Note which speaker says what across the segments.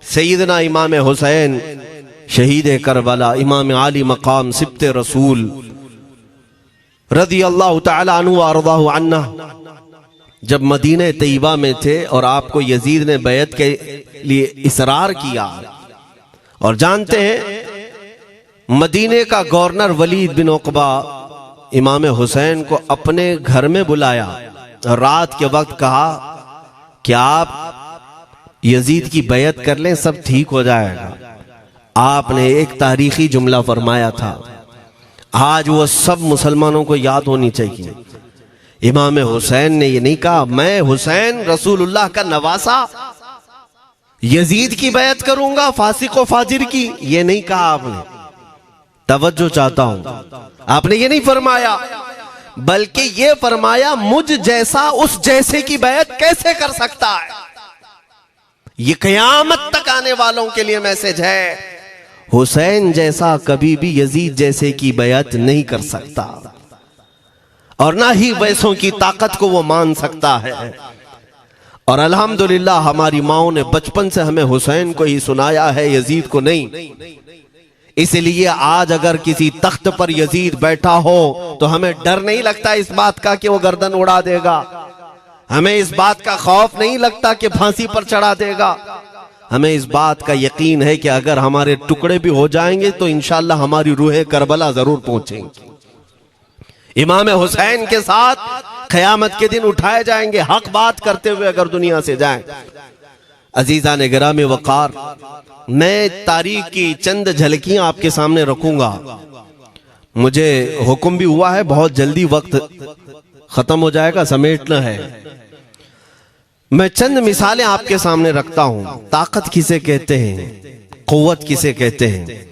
Speaker 1: सैयदना इमाम हुसैन शहीद करबला, इमाम आली मकाम सिब्ते रसूल रज़ी अल्लाह तआला अन्हु व अर्ज़ाहु अन्ना, जब मदीने तैयबा में थे और आपको यजीद ने बैत के लिए इसरार किया, और जानते हैं मदीने का गवर्नर वलीद बिन उक़बा इमाम हुसैन को अपने घर में बुलाया और रात के वक्त कहा कि आप यजीद की बैत कर लें, सब ठीक हो जाएगा। आपने एक तारीखी जुमला फरमाया था, आज वो सब मुसलमानों को याद होनी चाहिए। इमाम हुसैन ने ये नहीं कहा मैं हुसैन रसूलुल्लाह का नवासा यजीद की बैत करूंगा फासिक व फाजिर की, ये नहीं कहा आपने। तवज्जो चाहता हूं, आपने ये नहीं फरमाया, बल्कि ये फरमाया मुझ जैसा उस जैसे की बैत कैसे कर सकता है। ये क़यामत तक आने वालों के लिए मैसेज है, हुसैन जैसा कभी भी यजीद जैसे की बैत नहीं कर सकता, और ना ही वैसों की ताकत को वो मान सकता है। और अल्हम्दुलिल्लाह हमारी माओं ने बचपन से हमें हुसैन को ही सुनाया है, यजीद को नहीं। इसलिए आज अगर किसी तख्त पर यजीद बैठा हो तो हमें डर नहीं लगता इस बात का कि वो गर्दन उड़ा देगा, हमें इस बात का खौफ नहीं लगता कि फांसी पर चढ़ा देगा। हमें इस बात का यकीन है कि अगर हमारे टुकड़े भी हो जाएंगे तो इंशाअल्लाह हमारी रूह करबला जरूर पहुंचेंगी। इमाम हुसैन के साथ क़यामत के दिन उठाए जाएंगे, हक बात करते हुए अगर दुनिया से जाएं। अजीज़ान गिरामी वक़ार, मैं तारीख की चंद झलकियां आपके सामने रखूंगा। मुझे हुक्म भी हुआ है, बहुत जल्दी वक्त खत्म हो जाएगा, समेटना है। मैं चंद मिसालें आपके सामने रखता हूं। ताकत किसे कहते हैं, क़ुव्वत किसे कहते हैं।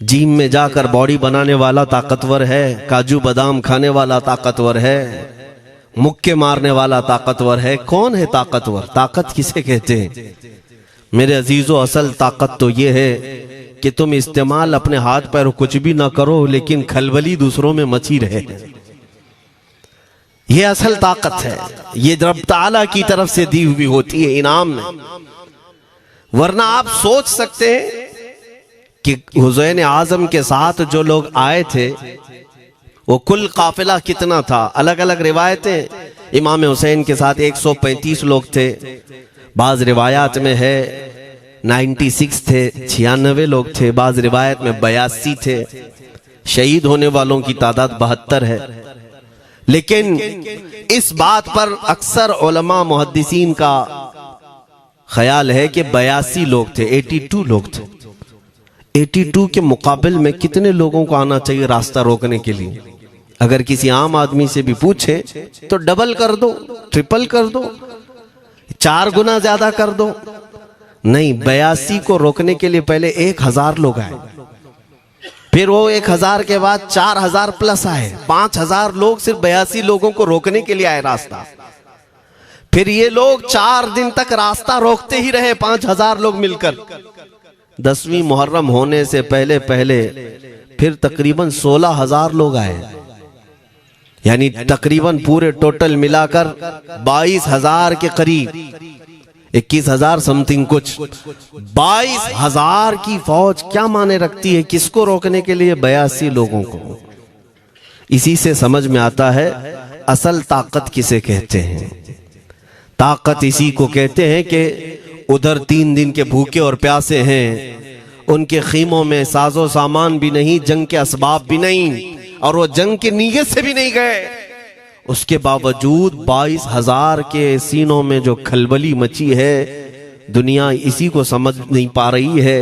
Speaker 1: जिम में जाकर बॉडी बनाने वाला ताकतवर है, काजू बादाम खाने वाला ताकतवर है, मुक्के मारने वाला ताकतवर है। कौन है ताकतवर? ताकत किसे कहते हैं? मेरे अजीजों, असल ताकत तो ये है कि तुम इस्तेमाल अपने हाथ पैर कुछ भी ना करो, लेकिन खलबली दूसरों में मची रहे। ये असल ताकत है, ये रब ताला की तरफ से दी हुई होती है इनाम में। वरना आप सोच सकते हैं कि हुसैन आजम के साथ जो लोग आए थे वो कुल काफिला कितना था। अलग अलग रिवायतें, इमाम हुसैन के साथ 135 लोग थे, बाज रिवायात में है 96 थे, 96 लोग थे, बाज रिवायत में 82 थे। शहीद होने वालों की तादाद 72 है। लेकिन इस बात पर अक्सर उलमा मुहद्दिसीन का ख्याल है कि 82 लोग थे, 82 लोग थे। 82 के मुकाबिल में कितने लोगों को आना चाहिए रास्ता रोकने के लिए? अगर किसी आम आदमी से भी पूछे तो डबल कर दो, ट्रिपल कर दो, 4 गुना ज्यादा कर दो। नहीं, 82 को रोकने के लिए पहले 1000 लोग आए, फिर वो 1000 के बाद 4000 प्लस आए, 5000 लोग सिर्फ 82 लोगों को रोकने के लिए आए रास्ता। फिर ये लोग 4 दिन तक रास्ता रोकते ही रहे, 5000 लोग मिलकर। 10वीं मुहर्रम होने से पहले पहले फिर तकरीबन 16000 लोग आए, यानी तकरीबन पूरे टोटल मिलाकर 22000 के करीब, 21000 समथिंग कुछ। 22000 की फौज क्या माने रखती है? किसको रोकने के लिए? 82 लोगों को। इसी से समझ में आता है असल ताकत किसे कहते हैं। ताकत इसी को कहते हैं कि उधर 3 दिन के भूखे और प्यासे हैं, उनके खीमों में साजो सामान भी नहीं, जंग के असबाब भी नहीं, और वो जंग की नीयत से भी नहीं गए। उसके बावजूद 22000 के सीनों में जो खलबली मची है, दुनिया इसी को समझ नहीं पा रही है।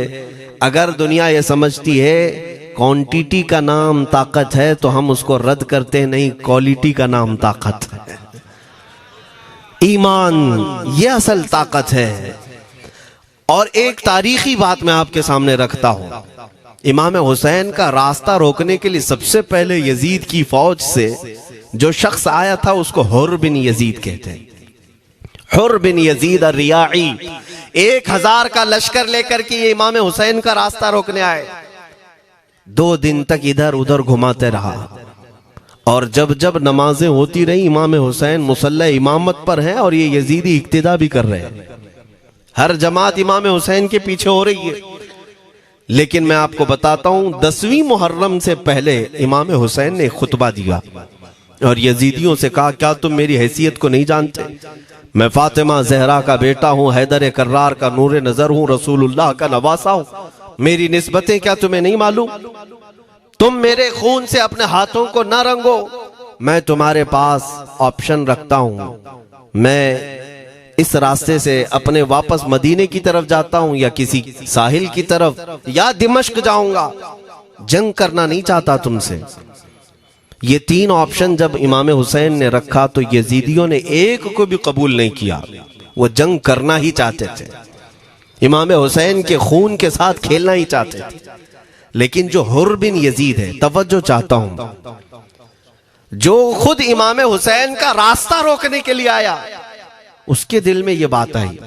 Speaker 1: अगर दुनिया ये समझती है क्वांटिटी का नाम ताकत है तो हम उसको रद्द करते नहीं, क्वालिटी का नाम ताकत है। ईमान ये असल ताकत है। और एक तारीखी बात मैं आपके सामने रखता हूं। इमाम हुसैन का रास्ता रोकने के लिए सबसे पहले यजीद की फौज से जो शख्स आया था उसको हुर बिन यजीद कहते हैं। हुर बिन यजीद अर्रियाई 1000 का लश्कर लेकर के ये इमाम हुसैन का रास्ता रोकने आए। 2 दिन तक इधर उधर घुमाते रहा, और जब जब नमाजें होती रही, इमाम हुसैन मुसल्ला इमामत पर हैं और ये यजीदी इक्तिदा भी कर रहे हैं। हर जमात इमाम हुसैन के पीछे हो रही है। लेकिन मैं आपको बताता हूं 10वीं मुहर्रम से पहले इमाम हुसैन ने खुतबा दिया और यजीदियों से कहा, क्या तुम मेरी हैसियत को नहीं जानते? मैं फातिमा जहरा का बेटा हूं, हैदर कर्रार का नूर नजर हूं, रसूलुल्लाह का नवासा हूं। मेरी निस्बतें क्या तुम्हें नहीं मालूम? तुम मेरे खून से अपने हाथों को न रंगो। मैं तुम्हारे पास ऑप्शन रखता हूं, मैं इस रास्ते से अपने वापस मदीने की तरफ जाता हूं या किसी साहिल की तरफ या दिमश्क जाऊंगा। जंग करना नहीं चाहता तुमसे। ये 3 ऑप्शन जब इमाम हुसैन ने रखा तो यजीदियों ने एक को भी कबूल नहीं किया। वो जंग करना ही चाहते थे, इमाम हुसैन के खून के साथ खेलना ही चाहते थे। लेकिन जो हुर बिन यजीद है, तवज्जो चाहता हूं, जो खुद इमाम हुसैन का रास्ता रोकने के लिए आया, उसके दिल में ये बात आई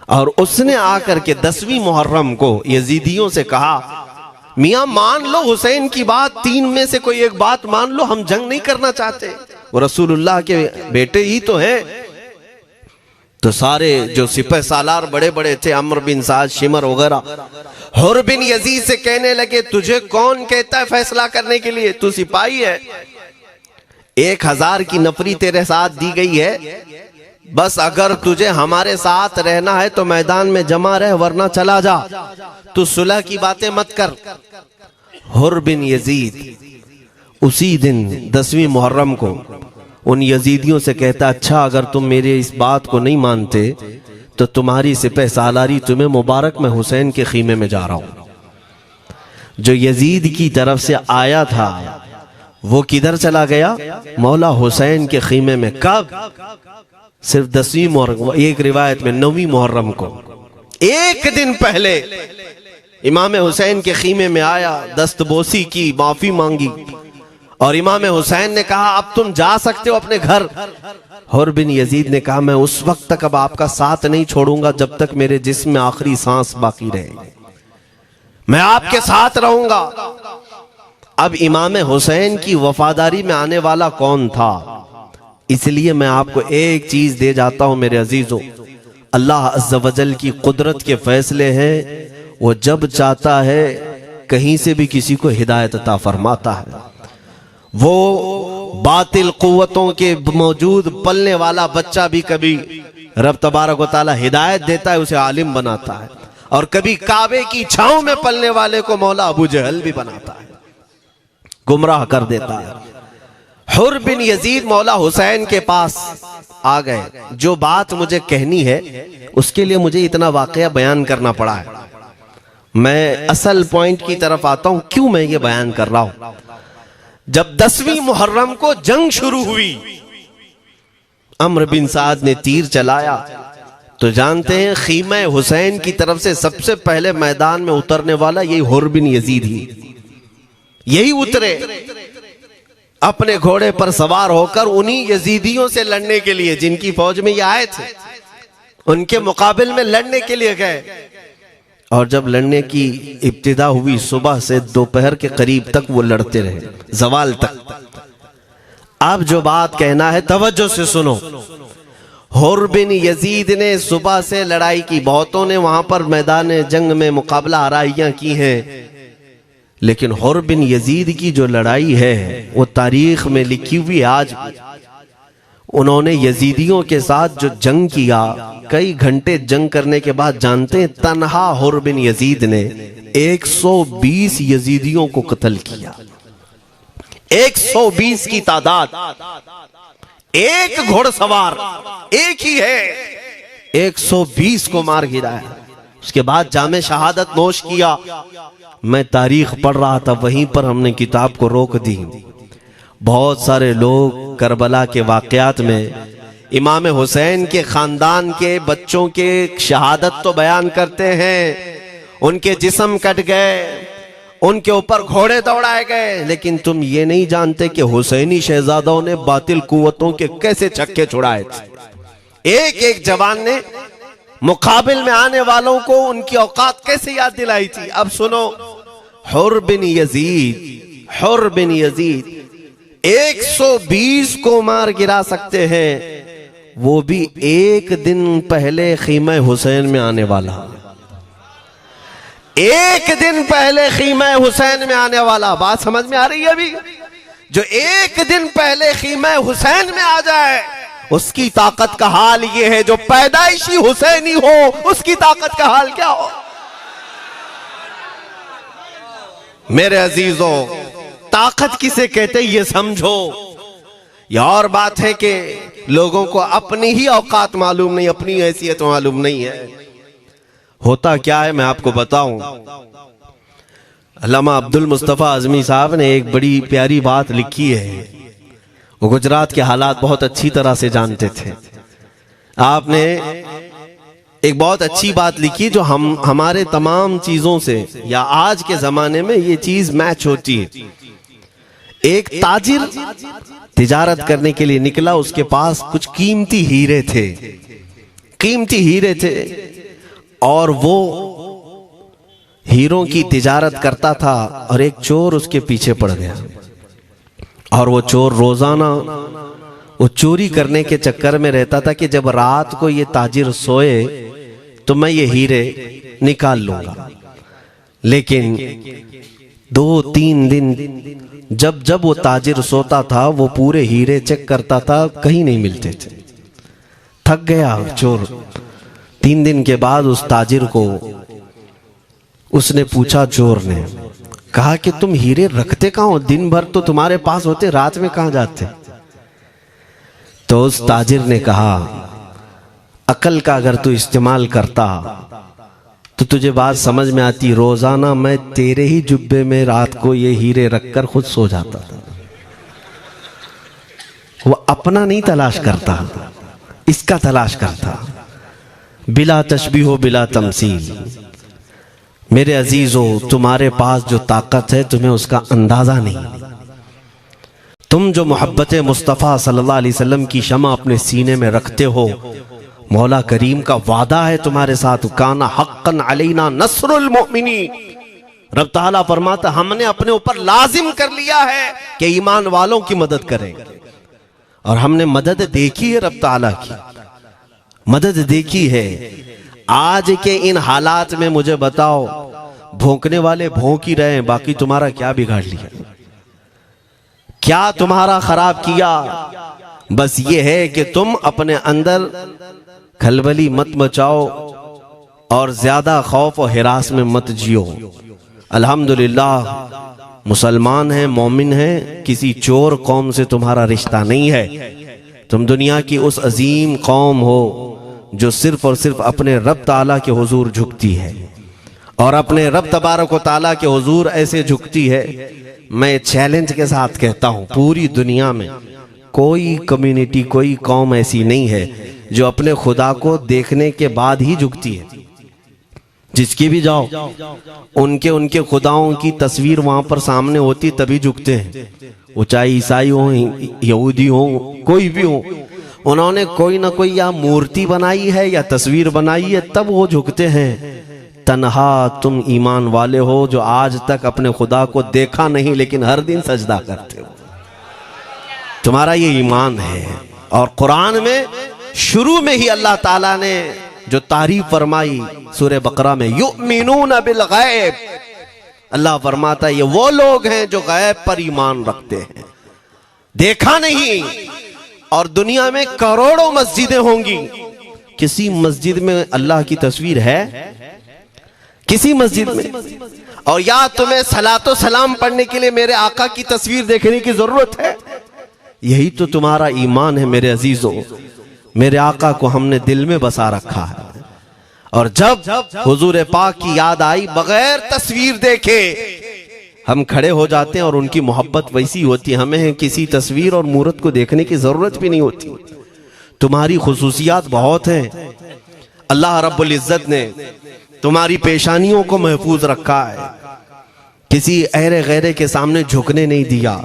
Speaker 1: और उसने आकर के 10वीं मुहर्रम को यजीदियों से कहा, मियां मान लो हुसैन की बात, 3 में से कोई एक बात मान लो, हम जंग नहीं करना चाहते, वो रसूलुल्लाह के बेटे ही तो हैं। तो सारे जो सिपह सालार बड़े बड़े थे, अम्र बिन साद, शिमर वगैरह, हुर बिन यजीद से कहने लगे, तुझे कौन कहता है फैसला करने के लिए? तू सिपाही है, 1000 की नफरी तेरे साथ दी गई है, बस अगर तुझे हमारे साथ रहना है तो मैदान में जमा रह, वरना चला जा, तू सुलह की बातें मत कर। हुर बिन यजीद उसी दिन 10वीं मुहर्रम को उन यजीदियों से कहता, अच्छा अगर तुम मेरे इस बात को नहीं मानते तो तुम्हारी सिपह सालारी तुम्हें मुबारक, मैं हुसैन के खीमे में जा रहा हूं। जो यजीद की तरफ से आया था वो किधर चला गया? मौला हुसैन के खीमे में। कब? सिर्फ 10वीं मुहर्रम, एक रिवायत में 9वीं मुहर्रम को, एक दिन पहले इमाम हुसैन के खीमे में आया, दस्तबोसी की, माफी मांगी और इमाम हुसैन ने कहा, अब तुम जा सकते हो अपने घर। हुर बिन यजीद ने कहा, मैं उस वक्त तक अब आपका साथ नहीं छोड़ूंगा जब तक मेरे जिस्म में आखिरी सांस बाकी रहे, मैं आपके साथ रहूंगा। अब इमाम हुसैन की वफादारी में आने वाला कौन था? इसलिए मैं आपको एक चीज दे जाता हूं मेरे अजीजों, अल्लाह अज़्ज़ वजल की कुदरत के फैसले हैं, वो जब चाहता है कहीं से भी किसी को हिदायत अता फरमाता है। वो बातिल कुव्वतों के मौजूद पलने वाला बच्चा भी कभी रब तबारक व तआला हिदायत देता है, उसे आलिम बनाता है, और कभी काबे की छांव में पलने वाले को मौला अबू जहल भी बनाता है, गुमराह कर देता है। हुर बिन यजीद मौला हुसैन के पास आ गए। जो बात मुझे कहनी है उसके लिए मुझे इतना वाकया बयान करना पड़ा है। मैं असल पॉइंट की तरफ आता हूं, क्यों मैं ये बयान कर रहा हूं। जब 10वीं मुहर्रम को जंग शुरू हुई, अम्र बिन साद ने तीर चलाया, तो जानते हैं खीमा हुसैन की तरफ से सबसे पहले मैदान में उतरने वाला यही हुर बिन यजीद ही, यही उतरे अपने घोड़े पर सवार होकर उन्हीं यजीदियों से लड़ने के लिए जिनकी फौज में ये आए थे, उनके मुकाबले में लड़ने के लिए गए। और जब लड़ने की इब्तिदा हुई, सुबह से दोपहर के करीब तक वो लड़ते रहे, जवाल तक। अब जो बात कहना है तवज्जो से सुनो। हुर बिन यजीद ने सुबह से लड़ाई की, बहुतों ने वहां पर मैदान जंग में मुकाबला आराइयां की हैं, लेकिन हुर बिन यजीद की जो लड़ाई है वो तारीख में लिखी हुई। आज उन्होंने यजीदियों के साथ जो जंग किया, कई घंटे जंग करने के बाद, जानते हैं तन्हा हुर बिन यजीद ने 120 यजीदियों को कत्ल किया। 120 की तादाद, एक घोड़सवार एक ही है, 120 को मार गिराया। उसके बाद जामे शहादत नोश किया। मैं तारीख पढ़ रहा था, वहीं पर हमने किताब को रोक दी। बहुत सारे लोग करबला के वाकयात में इमाम हुसैन के खानदान के बच्चों के शहादत तो बयान करते हैं, उनके जिस्म कट गए, उनके ऊपर घोड़े दौड़ाए गए, लेकिन तुम ये नहीं जानते कि हुसैनी शहजादों ने बातिल कुव्वतों के कैसे छक्के छुड़ाए थे। एक एक जवान ने मुकाबिल में आने वालों को उनकी औकात कैसे याद दिलाई थी। अब सुनो, हुर बिन यजीद 120 को मार गिरा सकते हैं, वो भी एक दिन पहले खीमा हुसैन में आने वाला, एक दिन पहले खीमा हुसैन में आने वाला। बात समझ में आ रही है? अभी जो एक दिन पहले खीमा हुसैन में आ जाए उसकी ताकत का हाल ये है, जो पैदाइशी हुसैनी हो उसकी ताकत का हाल क्या हो। मेरे अजीजों, ताकत किसे कहते ये समझो। यह और बात है कि लोगों को अपनी ही औकात मालूम नहीं, अपनी हैसियत मालूम नहीं है। होता क्या है मैं आपको बताऊं। अल्लामा अब्दुल मुस्तफा आजमी साहब ने एक बड़ी प्यारी बात लिखी है। वो गुजरात के हालात बहुत अच्छी तरह से जानते थे। आपने एक बहुत अच्छी बात लिखी जो हमारे तमाम चीजों से या आज के जमाने में ये चीज मैच होती है। एक ताजिर तिजारत करने के लिए निकला, उसके पास कुछ कीमती हीरे थे, कीमती हीरे थे, और वो हीरों की तिजारत करता था। और एक चोर उसके पीछे पड़ गया, और वो चोर रोजाना वो चोरी करने के चक्कर में रहता था कि जब रात को ये ताजिर सोए तो मैं ये हीरे निकाल लूंगा। लेकिन 2-3 दिन जब जब वो ताजिर सोता था वो पूरे हीरे चेक करता था, कहीं नहीं मिलते थे। थक गया चोर। 3 दिन के बाद उस ताजिर को उसने पूछा, चोर ने कहा कि तुम हीरे रखते कहाँ हो? दिन भर तो तुम्हारे पास होते, रात में कहाँ जाते? तो उस ताजिर ने कहा, अकल का अगर तू इस्तेमाल करता तो तुझे बात समझ में आती। रोजाना मैं तेरे ही जुब्बे में रात को ये हीरे रखकर खुद सो जाता था। वो अपना नहीं तलाश करता, इसका तलाश करता। बिला तशबीह हो बिला तमसील। मेरे अजीजों, तुम्हारे पास जो ताकत है तुम्हें उसका अंदाजा नहीं। तुम जो मोहब्बत मुस्तफ़ा सल्लल्लाहु अलैहि वसल्लम की शमा अपने सीने में रखते हो, मौला करीम का वादा है तुम्हारे साथ, काना हक्कन अलैना नस्रुल मोमिनीन। रब ताला फरमाता हमने अपने ऊपर लाजिम कर लिया है कि ईमान वालों की मदद करें। और हमने मदद देखी है, रब ताला की मदद देखी है। आज के इन हालात में मुझे बताओ, भौंकने वाले भौंक ही रहे हैं, बाकी तुम्हारा क्या बिगाड़ लिया, क्या तुम्हारा खराब किया? बस ये है कि तुम अपने अंदर खलबली मत मचाओ और ज्यादा खौफ और हिरास में मत जियो। अल्हम्दुलिल्लाह मुसलमान हैं, मोमिन हैं, किसी चोर कौम से तुम्हारा रिश्ता नहीं है। तुम दुनिया की उस अजीम कौम हो जो सिर्फ और सिर्फ अपने रब ताला के हुजूर झुकती है, और अपने रब तबारक व ताला के हुजूर ऐसे झुकती है। मैं चैलेंज के साथ कहता हूं, पूरी दुनिया में कोई कम्युनिटी, कोई कौम ऐसी नहीं है जो अपने खुदा को देखने के बाद ही झुकती है। जिसकी भी जाओ, उनके खुदाओं की तस्वीर वहां पर सामने होती तभी झुकते हैं। वो चाहे ईसाई हो, यहूदी हो, कोई भी हो, उन्होंने कोई ना कोई या मूर्ति बनाई है या तस्वीर बनाई है, तब वो झुकते हैं। तन्हा तुम ईमान वाले हो जो आज तक अपने खुदा को देखा नहीं लेकिन हर दिन सजदा करते हो, तुम्हारा ये ईमान है। और कुरान में शुरू में ही अल्लाह ताला ने जो तारीफ फरमाई सूरह बकरा में, युमिनून बिल गैब, अल्लाह फरमाता है ये वो लोग हैं जो गैब पर ईमान रखते हैं, देखा नहीं। और दुनिया में करोड़ों मस्जिदें होंगी, किसी मस्जिद में अल्लाह की तस्वीर है? किसी मस्जिद में? और या तुम्हें सलातो सलाम पढ़ने के लिए मेरे आका की तस्वीर देखने की जरूरत है? यही तो तुम्हारा ईमान है मेरे अजीजों। मेरे आका को हमने दिल में बसा रखा है, और जब हुजूर पाक की याद आई, बगैर तस्वीर देखे हम खड़े हो जाते हैं। और उनकी मोहब्बत वैसी होती है, हमें किसी तस्वीर और मूरत को देखने की जरूरत भी नहीं होती। तुम्हारी खुसूसियात बहुत हैं। अल्लाह रब्बुल इज्जत ने तुम्हारी पेशानियों को महफूज रखा है, किसी अहरे गैरे के सामने झुकने नहीं दिया।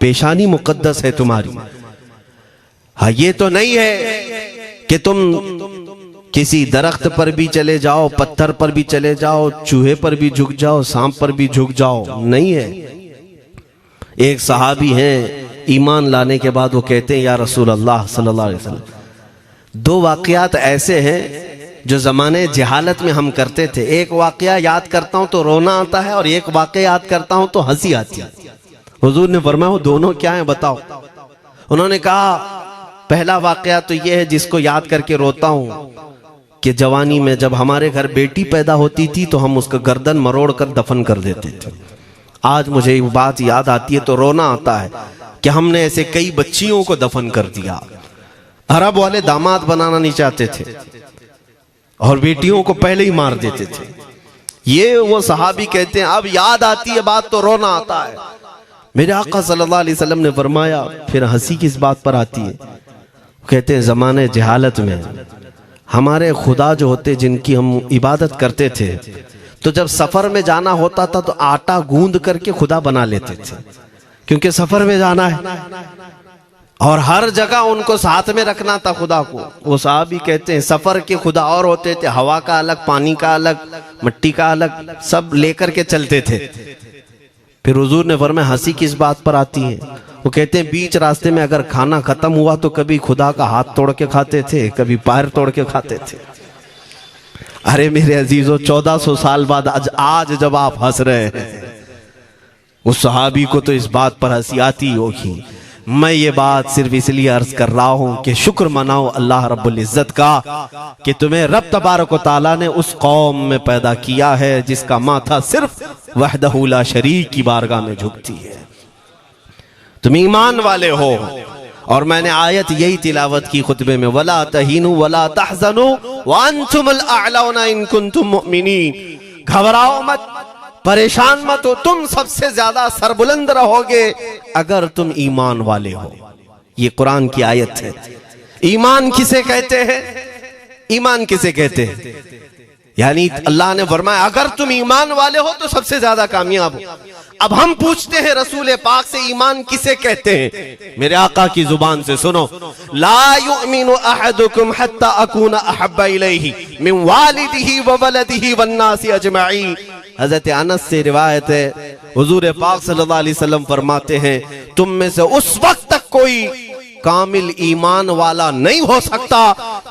Speaker 1: पेशानी मुकद्दस है तुम्हारी। हाँ, ये तो नहीं है कि तुम किसी दरख्त पर भी चले जाओ, पत्थर पर भी चले जाओ, चूहे पर भी झुक जाओ, सांप पर भी झुक जाओ, नहीं है। एक सहाबी हैं, ईमान लाने के बाद वो कहते हैं, या रसूल अल्लाह सल्लल्लाहु अलैहि वसल्लम, दो वाकयात ऐसे हैं जो ज़माने जहालत में हम करते थे। एक वाकया याद करता हूं तो रोना आता है और एक वाकया याद करता हूं तो हंसी आती है। हुजूर ने फरमाया वो दोनों क्या है बताओ। उन्होंने कहा पहला वाकया तो ये है जिसको याद करके रोता हूं कि जवानी में जब हमारे घर बेटी पैदा होती थी तो हम उसका गर्दन मरोड़ कर दफन कर देते थे। आज मुझे वो बात याद आती है तो रोना आता है कि हमने ऐसे कई बच्चियों को दफन कर दिया। अरब वाले दामाद बनाना नहीं चाहते थे और बेटियों को पहले ही मार देते थे। ये वो सहाबी कहते हैं अब याद आती है बात तो रोना आता है। मेरे आका सल्लल्लाहु अलैहि वसल्लम ने फरमाया फिर हंसी किस बात पर आती है। कहते हैं जमाने जहालत में हमारे खुदा जो होते जिनकी हम इबादत करते थे तो जब सफर में जाना होता था तो आटा गूंद करके खुदा बना लेते थे, क्योंकि सफर में जाना है और हर जगह उनको साथ में रखना था खुदा को। वो साहब ही कहते हैं सफर के खुदा और होते थे, हवा का अलग, पानी का अलग, मिट्टी का अलग, सब लेकर के चलते थे। फिर हुजूर ने फरमाया हंसी किस बात पर आती है। वो कहते हैं बीच रास्ते में अगर खाना खत्म हुआ तो कभी खुदा का हाथ तोड़ के खाते थे, कभी पैर तोड़ के खाते थे। अरे मेरे अजीजों 1400 साल बाद आज जब आप हंस रहे हैं उस सहाबी को तो इस बात पर हंसी आती होगी। मैं ये बात सिर्फ इसलिए अर्ज कर रहा हूं कि शुक्र मनाओ अल्लाह रब्बुल इज्जत का कि तुम्हें रब तबारक व तआला ने उस कौम में पैदा किया है जिसका माथा सिर्फ वहदहू ला शरीक की बारगाह में झुकती है। तुम ईमान वाले हो। और मैंने आयत यही तिलावत की खुतबे में, वला तहीनु वला तहज़नु व अंतुमुल अअलौना इन कुंतुम मुमिनीन। घबराओ मत, परेशान मत हो, तुम सबसे ज्यादा सरबुलंद रहोगे अगर तुम ईमान वाले हो। ये कुरान की आयत है। ईमान किसे कहते हैं? ईमान किसे कहते हैं? यानी अल्लाह ने फरमाया अगर तुम ईमान वाले हो तो सबसे ज्यादा कामयाब हो। अब हम पूछते हैं रसूल पाक से ईमान किसे कहते हैं? मेरे आका की जुबान से सुनो, ला युमिनु अहदुकुम हत्ता अकूना अहब्बा इलैहि मिन वालिदिही व वलदिही वन्नासी अजमईन। हजरत अनस से रिवायत है, हुजूर पाक सल्लल्लाहु अलैहि वसल्लम फरमाते हैं तुम में से उस वक्त तक कोई कामिल ईमान वाला नहीं हो सकता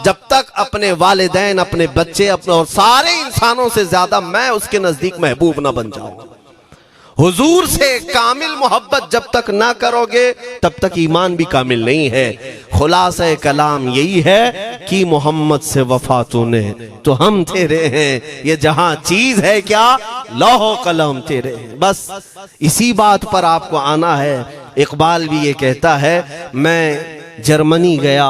Speaker 1: जब तक अपने वालिदैन, अपने बच्चे, अपने और सारे इंसानों से ज्यादा मैं उसके नजदीक महबूब ना बन जाऊं। हुजूर से कामिल मोहब्बत जब तक ना करोगे तब तक ईमान भी कामिल नहीं है। खुलासा कलाम यही है कि मोहम्मद से वफा तूने तो हम तेरे हैं, ये जहां चीज है क्या लौह कलम तेरे हैं। बस इसी बात पर आपको आना है। इकबाल भी ये कहता है मैं जर्मनी गया,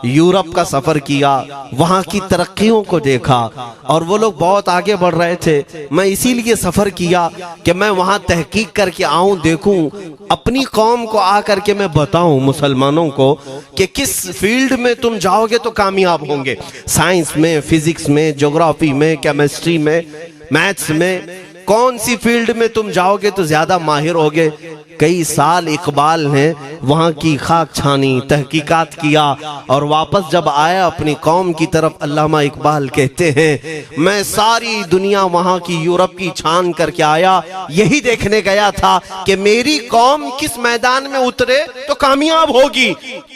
Speaker 1: यूरोप का सफर किया, वहां की तरक्कियों को देखा और वो लोग बहुत आगे बढ़ रहे थे। मैं इसीलिए सफर किया कि मैं वहां तहकीक करके आऊं, देखूं, अपनी कौम को आकर के मैं बताऊं मुसलमानों को कि किस फील्ड में तुम जाओगे तो कामयाब होंगे। साइंस में, फिजिक्स में, ज्योग्राफी में, केमिस्ट्री में, मैथ्स में, कौन सी फील्ड में तुम जाओगे तो ज्यादा माहिर होगे। कई साल इकबाल ने वहां की खाक छानी, तहकीकात किया और वापस जब आया अपनी कौम की तरफ, अल्लामा इकबाल कहते हैं मैं सारी दुनिया वहां की यूरोप की छान करके आया, यही देखने गया था कि मेरी कौम किस मैदान में उतरे तो कामयाब होगी।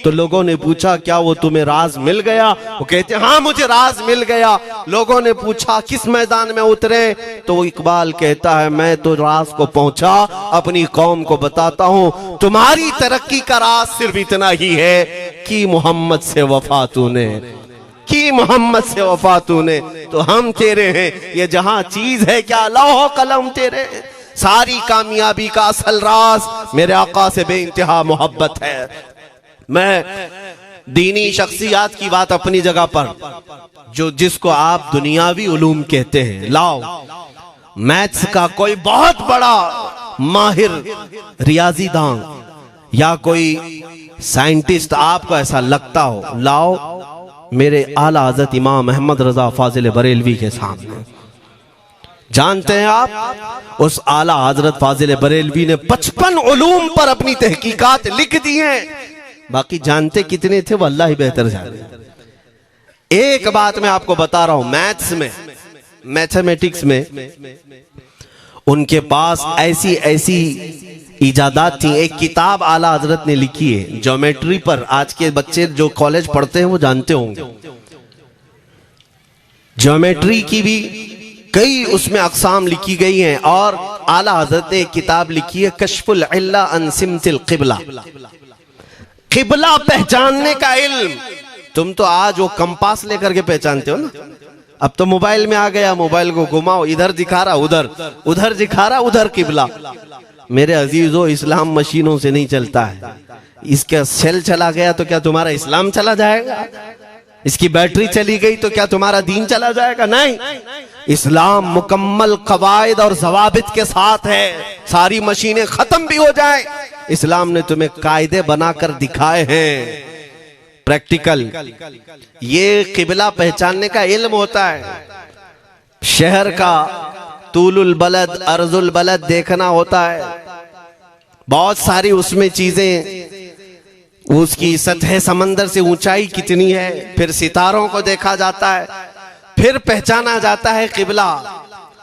Speaker 1: तो लोगों ने पूछा क्या वो तुम्हें राज मिल गया? वो कहते हाँ मुझे राज मिल गया। लोगों ने पूछा किस मैदान में उतरे? तो इकबाल कहता है मैं तो राज को पहुंचा, अपनी कौम को बताता हूं तुम्हारी तरक्की का राज सिर्फ इतना ही है कि मोहम्मद से वफा तूने, कि मोहम्मद से वफा तूने तो हम तेरे हैं। ये जहां चीज है क्या लौह कलम तेरे हैं। सारी कामयाबी का असल राज मेरे आका से बेइंतहा मोहब्बत है। मैं दीनी शख्सियात की बात अपनी जगह पर, जो जिसको आप दुनियावी उलूम कहते हैं, लाओ मैथ्स का कोई बहुत बड़ा माहिर रियाजीदान या कोई साइंटिस्ट आपको ऐसा लगता हो, लाओ मेरे आला हज़रत इमाम अहमद रजा फाजिल बरेलवी के सामने। जानते हैं आप उस आला हजरत फाजिल बरेलवी ने 55 उलूम पर अपनी तहकीकात लिख दी हैं। बाकी जानते कितने थे वो अल्लाह ही बेहतर जाने। एक बात मैं आपको बता रहा हूं, मैथ्स में, मैथमेटिक्स में उनके पास ऐसी ऐसी इजादात थी। एक किताब आला हजरत ने लिखी है ज्योमेट्री पर, आज के बच्चे जो कॉलेज पढ़ते हैं वो जानते होंगे। ज्योमेट्री की भी कई उसमें अक़साम लिखी गई हैं, और आला हजरत ने एक किताब लिखी है कश्फुल इल्ला अन सिमतिल क़िबला, क़िबला पहचानने का इल्म। तुम तो आज वो कंपास लेकर के पहचानते हो ना, अब तो मोबाइल में आ गया, मोबाइल को घुमाओ, इधर दिखा रहा उधर, उधर दिखा रहा उधर क़िबला। मेरे अजीजों, इस्लाम मशीनों से नहीं चलता है। इसका सेल चला गया तो क्या तुम्हारा इस्लाम चला जाएगा? इसकी बैटरी चली गई तो क्या तुम्हारा दीन चला जाएगा? नहीं, इस्लाम मुकम्मल कवायद और ज़वाबित के साथ है। सारी मशीनें खत्म भी हो जाएं, इस्लाम ने तुम्हें कायदे बनाकर दिखाए हैं, प्रैक्टिकल। ये क़िबला पहचानने का इल्म होता है। शहर का तूलुल बलद अर्जुल बलद देखना होता है, बहुत सारी उसमें चीजें, उसकी सतह समंदर से ऊंचाई कितनी है, फिर सितारों को देखा जाता है, फिर पहचाना जाता है क़िबला,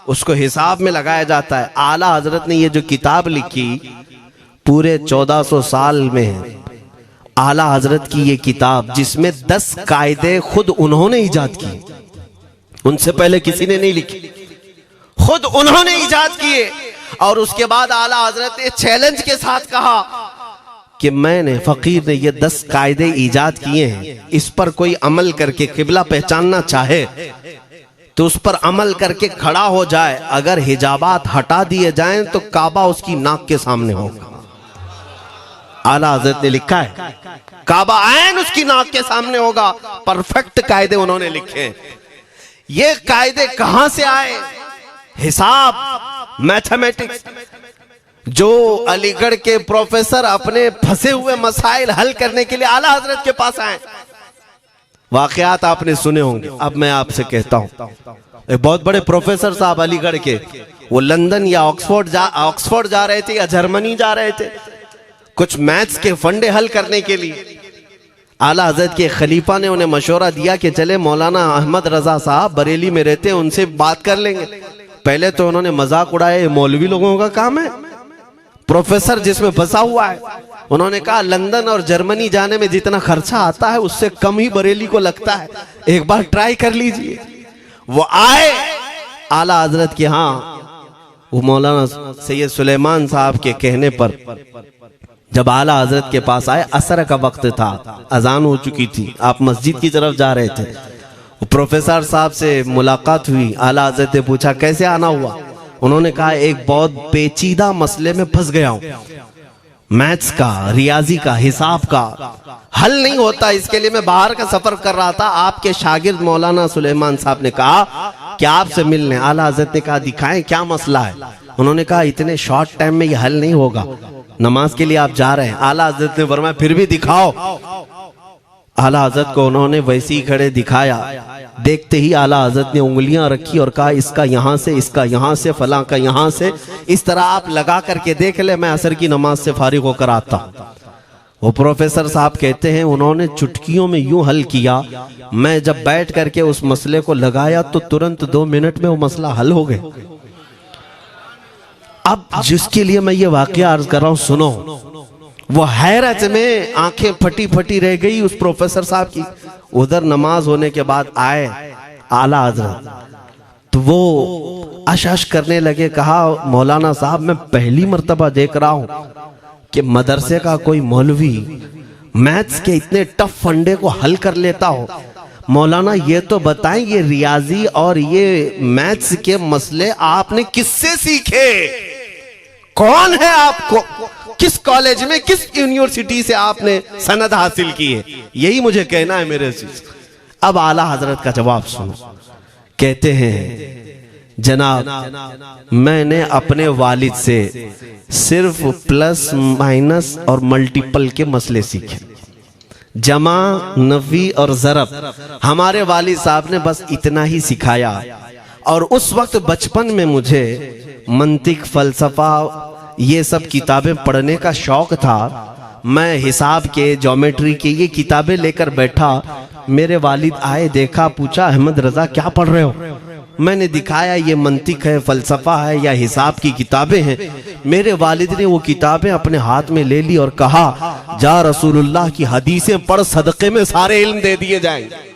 Speaker 1: उसको हिसाब में लगाया जाता है। आला हजरत ने ये जो किताब लिखी पूरे 1400 साल में है, आला हजरत की ये किताब, जिसमें 10 कायदे खुद उन्होंने इजाद किए, उनसे पहले किसी ने नहीं लिखी, खुद उन्होंने इजाद किए। और उसके बाद आला हजरत ने चैलेंज के साथ कहा कि मैंने, फकीर ने ये 10 कायदे इजाद किए हैं, इस पर कोई अमल करके क़िबला पहचानना चाहे तो उस पर अमल करके खड़ा हो जाए। अगर हिजाबात हटा दिए जाएं तो काबा उसकी नाक के सामने होगा। आला हजरत ने लिखा है काबा ऐन उसकी नाक के सामने होगा। परफेक्ट कायदे उन्होंने लिखे। ये कायदे कहां से आए? हिसाब, मैथमेटिक्स। जो अलीगढ़ के प्रोफेसर अपने फंसे हुए मसाइल हल करने के लिए आला हजरत के पास आए, वाकयात आपने सुने होंगे। अब मैं आपसे कहता हूं, एक बहुत बड़े प्रोफेसर साहब अलीगढ़ के, वो लंदन या ऑक्सफोर्ड जा रहे थे या जर्मनी जा रहे थे कुछ मैथ्स के फंडे हल करने के लिए। आला हजरत के खलीफा ने उन्हें मशवरा दिया कि चले मौलाना अहमद रजा साहब बरेली में रहते हैं, उनसे बात कर लेंगे। पहले तो उन्होंने मजाक उड़ाया, मौलवी लोगों का काम है, प्रोफेसर जिसमें फंसा हुआ है। उन्होंने कहा लंदन और जर्मनी जाने में जितना खर्चा आता है उससे कम ही बरेली को लगता है, एक बार ट्राई कर लीजिए। वो आए आला हजरत के यहाँ, वो मौलाना सैयद सुलेमान साहब के कहने पर जब आला हजरत के पास आए, असर का वक्त था, अजान हो चुकी थी, आप मस्जिद की तरफ जा रहे थे। प्रोफेसर साहब से मुलाकात हुई। आला हजरत ने पूछा कैसे आना हुआ? उन्होंने कहा एक बहुत पेचीदा मसले में फंस गया हूं, मैथ्स का, रियाजी का, हिसाब का हल नहीं होता, इसके लिए मैं बाहर का सफर कर रहा था। आपके शागिर्द मौलाना सुलेमान साहब ने कहा कि आपसे मिलने। आला हजरत ने कहा दिखाएं क्या मसला है? उन्होंने कहा इतने शॉर्ट टाइम में ये हल नहीं होगा, नमाज के लिए आप जा रहे हैं। आला हजरत ने फरमाया फिर भी दिखाओ। आला हजरत को उन्होंने वैसे ही खड़े दिखाया। देखते ही आला हजरत ने उंगलियां रखी और कहा इसका यहां से, इसका यहां से, फलां का यहां से, इस तरह आप लगा करके देख ले, मैं असर की नमाज से फारिग होकर आता। वो प्रोफेसर साहब कहते हैं उन्होंने चुटकियों में यूं हल किया, मैं जब बैठ करके उस मसले को लगाया तो तुरंत 2 मिनट में वो मसला हल हो गया। अब जिसके लिए मैं ये वाकया अर्ज कर रहा हूं सुनो। वो हैरत में आंखें फटी फटी रह गई उस प्रोफेसर साहब की। उधर नमाज होने के बाद आए आला हजरत, तो वो अश करने लगे। कहा मौलाना साहब मैं पहली मर्तबा देख रहा हूं कि मदरसे का कोई मौलवी मैथ्स के इतने टफ फंडे को हल कर लेता हो। मौलाना ये तो बताएं ये रियाजी और ये मैथ्स के मसले आपने किससे सीखे? कौन है आपको? किस कॉलेज में, किस यूनिवर्सिटी से आपने सनद हासिल की है? यही मुझे कहना है मेरे अजीज। अब आला हजरत का जवाब सुनो। कहते हैं जनाब मैंने अपने वालिद से सिर्फ प्लस माइनस और मल्टीपल के मसले सीखे, जमा, नफी और ज़रब हमारे वालिद साहब ने बस इतना ही सिखाया। और उस वक्त बचपन में मुझे मंतिक, फलसफा, ये सब किताबें पढ़ने का शौक था। मैं हिसाब के, ज्योमेट्री के ये किताबें लेकर बैठा। मेरे वालिद आए, देखा, पूछा अहमद रजा क्या पढ़ रहे हो? मैंने दिखाया ये मंतिक है, फलसफा है या हिसाब की किताबें हैं। मेरे वालिद ने वो किताबें अपने हाथ में ले ली और कहा, जा रसूलुल्लाह की हदीसें पढ़, सदक़े में सारे इल्म दे दिए जाएंगे।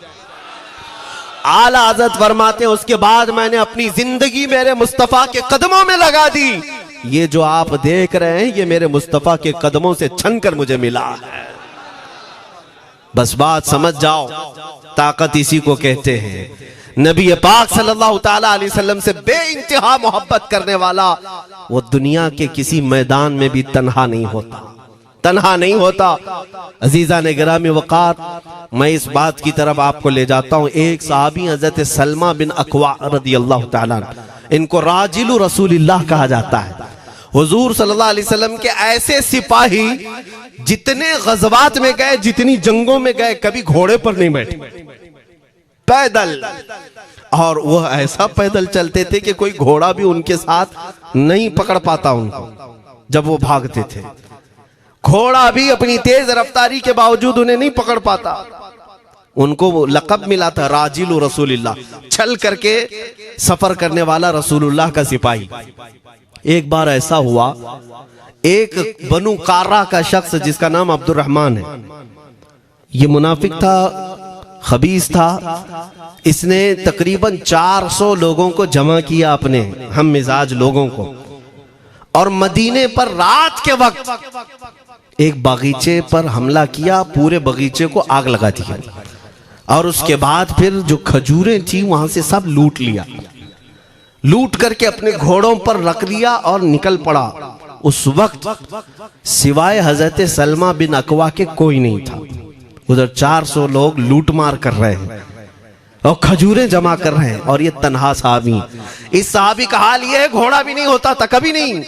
Speaker 1: आला हज़रत फरमाते हैं, उसके बाद मैंने अपनी जिंदगी मेरे मुस्तफ़ा के कदमों में लगा दी। ये जो आप देख रहे हैं, ये मेरे मुस्तफ़ा के कदमों से छन कर मुझे मिला है। बस बात समझ जाओ, ताकत इसी को कहते हैं। नबी पाक सल्लल्लाहु ताला अलैहि वसल्लम से बेइंतहा मोहब्बत करने वाला वो दुनिया के किसी मैदान में भी तन्हा नहीं होता, तन्हा नहीं होता। अजीजा ने गिरामी वक़ार, मैं इस बात की तरफ आपको ले जाता हूँ। एक सहाबी हजरत सलमा बिन अकवा रदियल्लाहु ताला, इनको राजिलु रसूलिल्लाह कहा जाता है। हुजूर सल्लल्लाहु अलैहि वसल्लम के ऐसे सिपाही, जितने गज़वात में गए, जितनी जंगों में गए, कभी घोड़े पर नहीं बैठे, पैदल। और वह ऐसा पैदल चलते थे कि कोई घोड़ा भी उनके साथ नहीं पकड़ पाता उनको जब वो भागते थे। घोड़ा भी अपनी तेज रफ्तारी के बावजूद उन्हें नहीं पकड़ पाता। उनको लक़ब मिला था राजिलु रसूलिल्लाह, चल करके सफर करने वाला रसूलुल्लाह का सिपाही। एक बार ऐसा हुआ, एक बनु कार्रा का शख्स जिसका नाम अब्दुर्रहमान है, ये मुनाफिक था, खबीस था। इसने तकरीबन 400 लोगों को जमा किया, अपने हम मिजाज लोगों को, और मदीने पर रात के वक्त एक बगीचे पर हमला किया, पूरे बगीचे को आग लगा दिया। और उसके बाद फिर जो खजूरें थी वहां से सब लूट लिया, लूट करके अपने घोड़ों पर रख लिया और निकल पड़ा। उस वक्त सिवाय हजरत सलमा बिन अकवा के कोई नहीं था। उधर 400 लोग लूट मार कर रहे हैं और खजूरें जमा कर रहे हैं, और ये तन्हा साहबी। इस साहबी का हाल ये है, घोड़ा भी नहीं होता था कभी नहीं।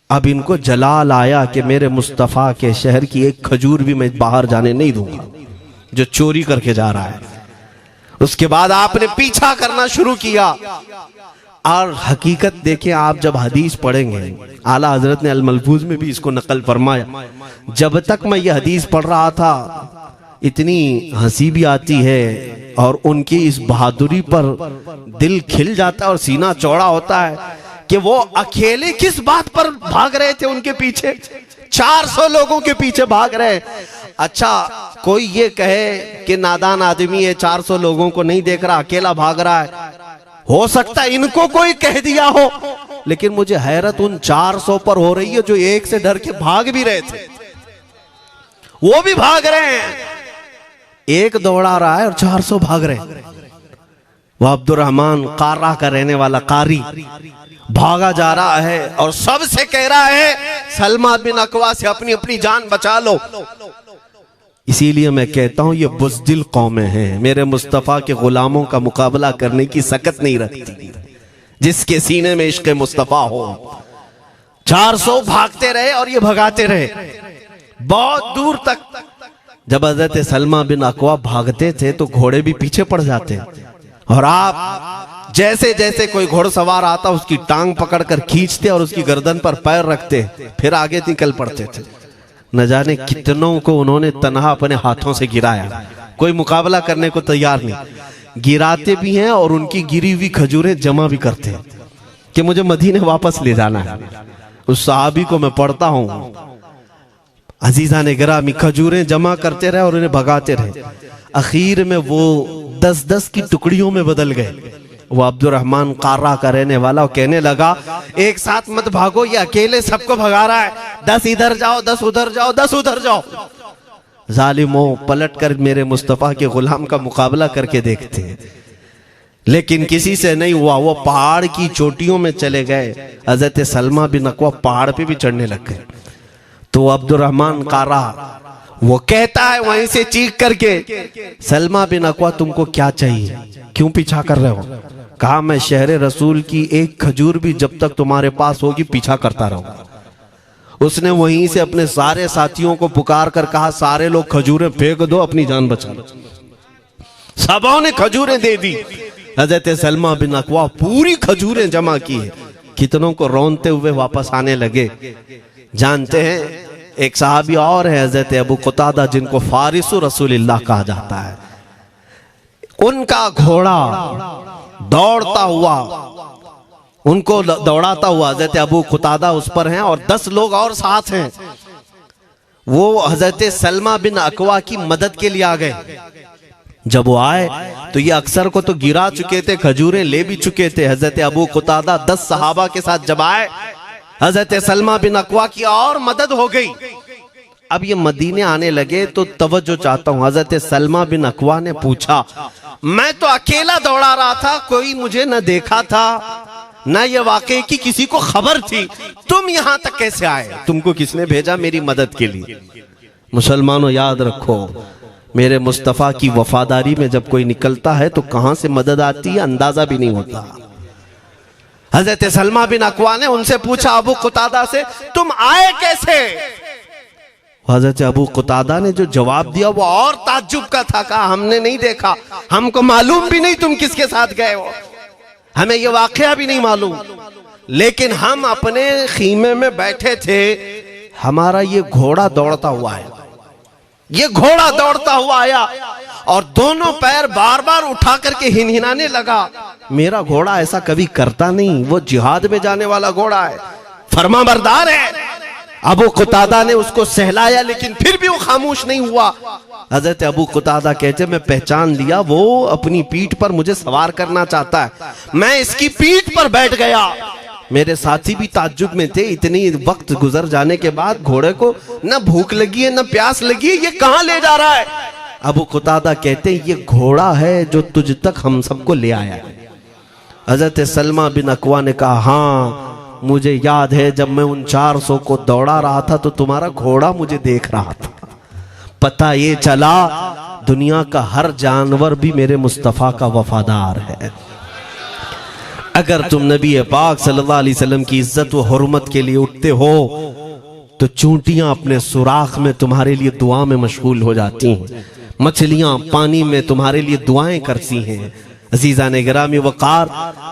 Speaker 1: अब इनको जलाल आया कि मेरे मुस्तफ़ा के शहर की एक खजूर भी मैं बाहर जाने नहीं दूंगा जो चोरी करके जा रहा है। उसके बाद आपने पीछा करना शुरू किया। और हकीकत देखें, आप जब हदीस पढ़ेंगे, आला हजरत ने अल मलफूज में भी इसको नकल फरमाया। जब तक मैं ये हदीस पढ़ रहा था, इतनी हंसी भी आती है और उनकी इस बहादुरी पर दिल खिल जाता है और सीना चौड़ा होता है कि वो अकेले किस बात पर भाग रहे थे। उनके पीछे 400 लोगों के पीछे भाग रहे। अच्छा, कोई ये कहे कि नादान आदमी है, 400 लोगों को नहीं देख रहा, अकेला भाग रहा है। हो सकता है इनको कोई कह दिया हो, लेकिन मुझे हैरत उन 400 पर हो रही है जो एक से डर के भाग भी रहे थे। वो भी भाग रहे हैं, एक दौड़ा रहा है और 400 भाग रहे हैं। वह अब्दुर्रहमान कार्रा का रहने वाला कारी भागा जा रहा है और सबसे कह रहा है, सलमा बिन अकवा से अपनी अपनी जान बचा लो। इसीलिए मैं कहता हूं ये बुज़दिल कौमें हैं, मेरे मुस्तफ़ा के गुलामों का मुकाबला करने की सकत नहीं रखती, जिसके सीने में इश्क़ मुस्तफ़ा हो। 400 भागते रहे और ये भगाते रहे बहुत दूर तक। जब हज़रत सलमा बिन अकवा भागते थे तो घोड़े भी पीछे पड़ जाते, और आप जैसे जैसे कोई घोड़सवार आता उसकी टांग पकड़कर खींचते और उसकी गर्दन पर पैर रखते, फिर आगे निकल पड़ते थे। न जाने कितनों को उन्होंने तन्हा अपने हाथों से गिराया, कोई मुकाबला करने को तैयार नहीं। गिराते भी हैं और उनकी गिरी हुई खजूरें जमा भी करते हैं कि मुझे मदीने वापस ले जाना है। उस सहाबी को मैं पढ़ता हूं, अजीजा ने गिरामी खजूरें जमा करते रहे और उन्हें भगाते रहे। आखिर में वो 10-10 की टुकड़ियों में बदल गए। वो अब्दुर्रहमान कार्रा का रहने वाला कहने लगा, एक साथ मत भागो, ये अकेले सबको भगा रहा है, 10 इधर जाओ, 10 उधर जाओ, 10 उधर जाओ। जालिमों, पलट कर मेरे मुस्तफ़ा के गुलाम का मुकाबला करके देखते हैं, लेकिन किसी से नहीं हुआ। वो पहाड़ की चोटियों में चले गए। हज़रत सलमा बिन अकवा पहाड़ पे भी चढ़ने लग गए। तो अब्दुर्रहमान कार्रा वो कहता है वहीं से चीख करके, सलमा बिन अकवा तुमको क्या चाहिए, क्यों पीछा कर रहे हो? कहा, मैं शहर रसूल की एक खजूर भी जब तक तुम्हारे पास होगी पीछा करता रहूंगा। उसने वहीं से अपने सारे साथियों को पुकार कर कहा, सारे लोग खजूरें फेंक दो, अपनी जान बचा लो। सबों ने खजूरें दे दी। हज़रत सलमा बिन अकवा पूरी खजूरें जमा की है, कितनों को रोनते हुए वापस आने लगे। जानते हैं, एक सहाबी और है हज़रत अबू क़तादा, जिनको फारिसु रसूलिल्लाह कहा जाता है। उनका घोड़ा दौड़ता हुआ उनको दौड़ाता हुआ हजरत अबू कुतादा उस पर हैं और 10 लोग और साथ हैं। वो हजरत सलमा बिन अकवा की मदद के लिए आ गए। जब वो आए तो ये अक्सर को तो गिरा चुके थे, खजूरें ले भी चुके थे। हजरत अबू कुतादा 10 सहाबा के साथ जब आए, हजरत सलमा बिन अकवा की और मदद हो गई। अब ये मदीने आने लगे तो तवज्जो चाहता हूं। हजरत सलमा बिन अकवा ने पूछा, मैं तो अकेला दौड़ा रहा था, कोई मुझे न देखा था ना ये वाकई की किसी को खबर थी, तुम यहां तक कैसे आए? तुमको किसने भेजा मेरी मदद के लिए? मुसलमानों याद रखो, मेरे मुस्तफा की वफादारी में जब कोई निकलता है तो कहां से मदद आती है अंदाजा भी नहीं होता। हजरत सलमा बिन अकवा ने उनसे पूछा अबू कुतादा से, तुम आए कैसे? हजरत अबू कुतादा ने जो जवाब दिया वो और ताज्जुब का था। कहा, हमने नहीं देखा, हमको मालूम भी नहीं तुम किसके साथ गए हो, हमें ये वाकया भी नहीं मालूम, लेकिन हम अपने खीमे में बैठे थे, हमारा ये घोड़ा दौड़ता हुआ है, ये घोड़ा दौड़ता हुआ आया और दोनों पैर बार बार उठा करके हिनहिनाने लगा। मेरा घोड़ा ऐसा कभी करता नहीं, वो जिहाद में जाने वाला घोड़ा है, फरमाबरदार है। अबू कुतादा ने उसको सहलाया लेकिन फिर भी वो खामोश नहीं हुआ। हजरत अबू कुतादा कहते, मैं पहचान लिया, वो अपनी पीठ पर मुझे सवार करना चाहता है। मैं इसकी पीठ पर बैठ गया। मेरे साथी भी ताज्जुब में थे, इतनी वक्त गुजर जाने के बाद घोड़े को न भूख लगी है न प्यास लगी है, ये कहां ले जा रहा है? अबू कुतादा कहते, ये घोड़ा है जो तुझ तक हम सबको ले आया है। हजरत सलमा बिन अकवा ने कहा, हाँ मुझे याद है, जब मैं उन 400 को दौड़ा रहा था तो तुम्हारा घोड़ा मुझे देख रहा था। पता ये चला दुनिया का हर जानवर भी मेरे मुस्तफा का वफादार है। अगर तुम नबी पाक सल्लल्लाहु अलैहि वसल्लम की इज्जत व हुर्मत के लिए उठते हो तो चूंटियां अपने सुराख में तुम्हारे लिए दुआ में मशगूल हो जाती हैं, मछलियां पानी में तुम्हारे लिए दुआएं करती हैं। अजीज़ान गिरामी वक़ार,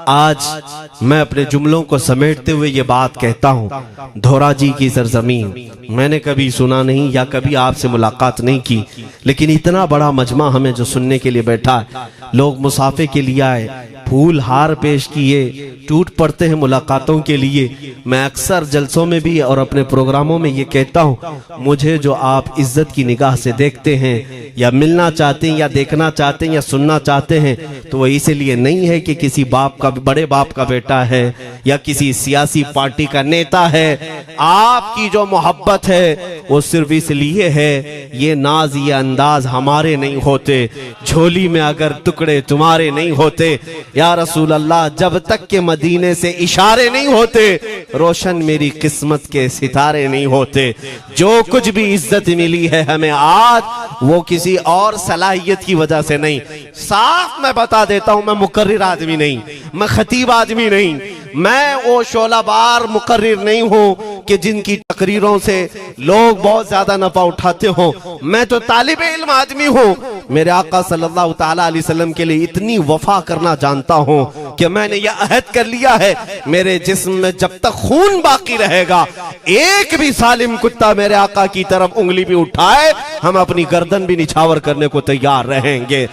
Speaker 1: आज मैं अपने जुमलों को समेटते हुए ये बात कहता हूँ, धोराजी की सरजमीन मैंने कभी सुना नहीं या कभी आपसे मुलाकात नहीं की, लेकिन इतना बड़ा मजमा हमें जो सुनने के लिए बैठा है, लोग मुसाफे के लिए आए, फूल हार पेश किए, टूट पड़ते हैं मुलाकातों के लिए। मैं अक्सर जलसों में भी और अपने प्रोग्रामों में ये कहता हूँ, मुझे जो आप इज्जत की निगाह से देखते हैं या मिलना चाहते हैं या देखना चाहते हैं या सुनना चाहते हैं, तो वो इसलिए नहीं है कि किसी बाप का, बड़े बाप का बेटा है या किसी सियासी पार्टी का नेता है। आपकी जो मोहब्बत है वो सिर्फ इसलिए है, ये नाज ये अंदाज हमारे नहीं होते, झोली में अगर टुकड़े तुम्हारे नहीं होते या रसूल अल्लाह, जब तक के मदीने से इशारे नहीं होते, रोशन मेरी किस्मत के सितारे नहीं होते। जो कुछ भी इज्जत मिली है हमें आज, वो किसी और सलाहियत की वजह से नहीं। साफ मैं बता देता हूं, मैं मुकर्रिर आदमी नहीं, मैं खतीब आदमी नहीं, मैं वो शोलाबार मुकर्रिर नहीं हूं कि जिनकी तकरीरों से लोग बहुत ज्यादा नफा उठाते हो। मैं तो तालिब इल्म आदमी हूं। मेरे आका सल्लल्लाहु ताला अलैहि वसल्लम के लिए इतनी वफा करना जानता हूं कि मैंने यह अहद कर लिया है, मेरे जिस्म में जब तक खून बाकी रहेगा, एक भी सालिम कुत्ता मेरे आका की तरफ उंगली भी उठाए, हम अपनी गर्दन भी निछावर करने को तैयार रहेंगे।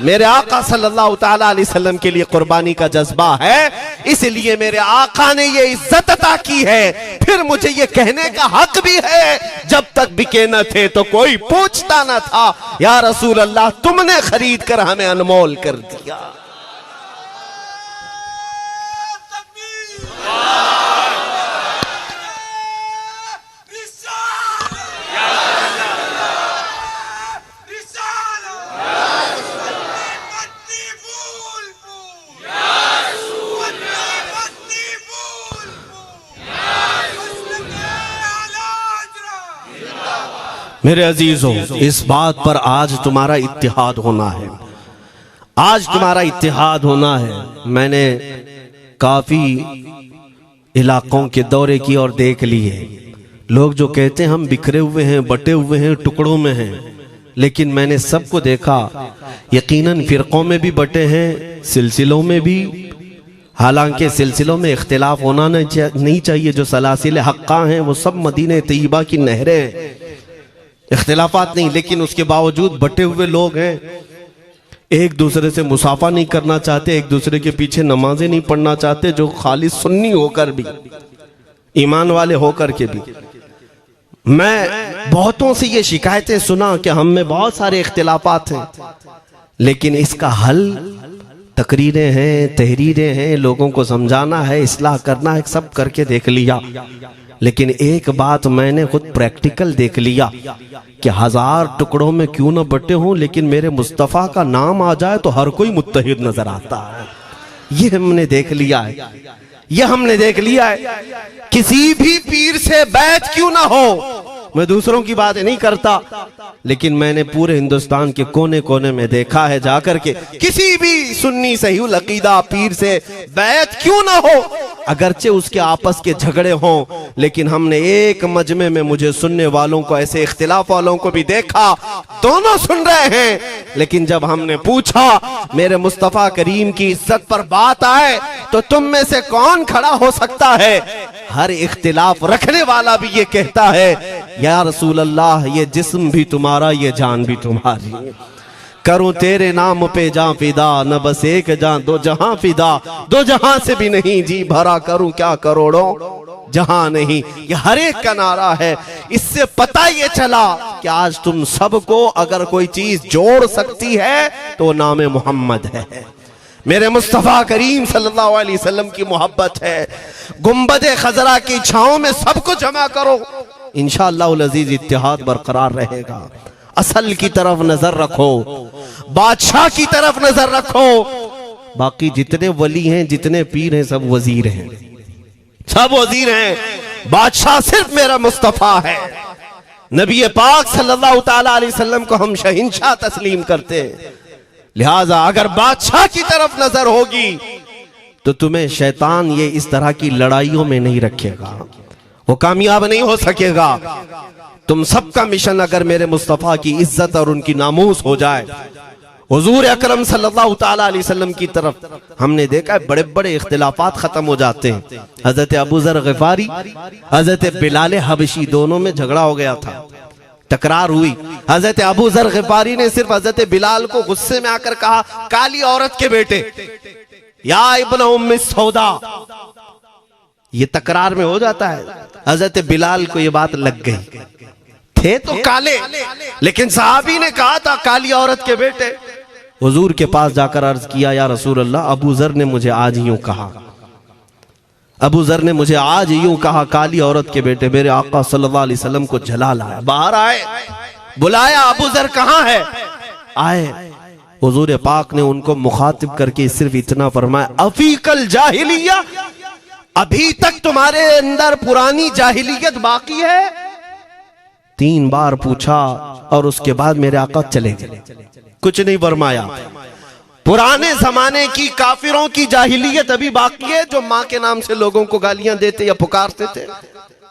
Speaker 1: मेरे आका सल्लल्लाहु ताला अलैहि वसल्लम के लिए कुर्बानी का जज्बा है, इसलिए मेरे आका ने ये इज्जत अता की है। फिर मुझे ये कहने का हक भी है, जब तक बिके न थे तो कोई पूछता न था, या रसूल अल्लाह तुमने खरीद कर हमें अनमोल कर दिया। मेरे अजीजों, इस बात पर आज तुम्हारा इत्तिहाद होना है, आज तुम्हारा इत्तिहाद होना है। मैंने काफी इलाकों के दौरे की और देख लिए, लोग जो कहते हैं हम बिखरे हुए हैं, बटे हुए हैं, टुकड़ों में हैं, लेकिन मैंने सबको देखा, यकीनन फिरकों में भी बटे हैं, सिलसिलों में भी। हालांकि सिलसिलों में इख्तिलाफ होना नहीं चाहिए, जो सलासिल हक्का हैं वो सब मदीने तैयबा की नहरें हैं, इख्तिलाफात नहीं, लेकिन उसके बावजूद बटे हुए लोग हैं। एक दूसरे से मुसाफा नहीं करना चाहते, एक दूसरे के पीछे नमाजें नहीं पढ़ना चाहते, जो खाली सुन्नी होकर भी, ईमान वाले होकर के भी। मैं बहुतों से ये शिकायतें सुना कि हम में बहुत सारे इख्तिलाफात हैं, लेकिन इसका हल तकरीरें हैं, तहरीरें हैं, लोगों को समझाना है, इस्लाह करना है, सब करके देख लिया। लेकिन एक बात मैंने खुद प्रैक्टिकल देख लिया कि 1000 टुकड़ों में क्यों ना बटे हों, लेकिन मेरे मुस्तफ़ा का नाम आ जाए तो हर कोई मुत्तहिद नजर आता है। ये हमने देख लिया है, ये हमने देख लिया है। किसी भी पीर से बैत क्यों ना हो, मैं दूसरों की बात नहीं करता, लेकिन मैंने पूरे हिंदुस्तान के कोने कोने में देखा है जाकर के, किसी भी सुन्नी सहीहुल अकीदा पीर से बैत क्यों ना हो, अगरचे उसके आपस के झगड़े हों, लेकिन हमने एक मजमे में मुझे सुनने वालों को, ऐसे इख्तिलाफ वालों को भी देखा, दोनों सुन रहे हैं, लेकिन जब हमने पूछा मेरे मुस्तफ़ा करीम की इज्जत पर बात आए तो तुम में से कौन खड़ा हो सकता है, हर इख्तिलाफ रखने वाला भी ये कहता है, या रसूल अल्लाह, ये जिस्म भी तुम्हारा, ये जान भी तुम्हारी, करूं तेरे नाम पे जान फिदा, न बस एक जान दो जहां फिदा, दो जहां से भी नहीं जी भरा, करूं क्या करोड़ों जहां नहीं। ये हर एक का नारा है। इससे पता ये चला कि आज तुम सबको अगर कोई चीज जोड़ सकती है तो नाम मोहम्मद है, मेरे मुस्तफ़ा करीम सल्लल्लाहु अलैहि वसल्लम की मोहब्बत है। गुंबदे खजरा की छांव में सबको जमा करो, इंशाअल्लाह अज़ीज इत्तिहाद बरकरार रहेगा। असल की तरफ नजर रखो, बादशाह की तरफ नजर रखो। बाकी जितने वली हैं, जितने पीर हैं, सब वजीर हैं, सब वजीर हैं। बादशाह सिर्फ मेरा मुस्तफ़ा है। नबी पाक सल्लल्लाहु ताला अलैहि वसल्लम को हम शहंशाह तस्लीम करते हैं। लिहाजा अगर बादशाह की तरफ नजर होगी तो तुम्हें शैतान ये इस तरह की लड़ाइयों में नहीं रखेगा, वो कामयाब नहीं हो सकेगा। तुम सबका मिशन अगर मेरे मुस्तफ़ा की इज्जत और उनकी नामूस हो जाए, हुजूर अकरम सल्लल्लाहु ताला अलैहि वसल्लम की तरफ हमने देखा है बड़े बड़े इख्तिलाफात खत्म हो जाते हैं। हजरत अबू ज़र ग़िफ़ारी, हजरत बिलाल हबशी, दोनों में झगड़ा हो गया था, तकरार हुई। हजरत अबू ज़र ग़िफ़ारी ने सिर्फ हजरत बिलाल को गुस्से में आकर कहा, काली औरत के बेटे, या इब्न उम्मी सौदा। ये तकरार में हो जाता है। हजरत बिलाल को ये बात लग गई, थे तो काले, लेकिन सहाबी ने कहा था काली औरत के बेटे। हुजूर के पास जाकर अर्ज किया, या रसूल अल्लाह, अबू ज़र ने मुझे आज यूं कहा, अबू ज़र ने मुझे आज यूं कहा, काली औरत के बेटे। मेरे आका सल्लल्लाहु अलैहि वसल्लम को जला लाया, बाहर आए, बुलाया, अबू ज़र कहाँ है? आए। हुजूर पाक ने उनको मुखातिब करके सिर्फ इतना फरमाया, अफीकल जाहिलिया, अभी तक तुम्हारे अंदर पुरानी जाहिलियत बाकी है? 3 बार पूछा और उसके बाद मेरे आका चले गए, कुछ नहीं फरमाया। पुराने जमाने की काफिरों की जाहिलियत अभी बाकी है, जो माँ के नाम से लोगों को गालियां देते या पुकारते थे।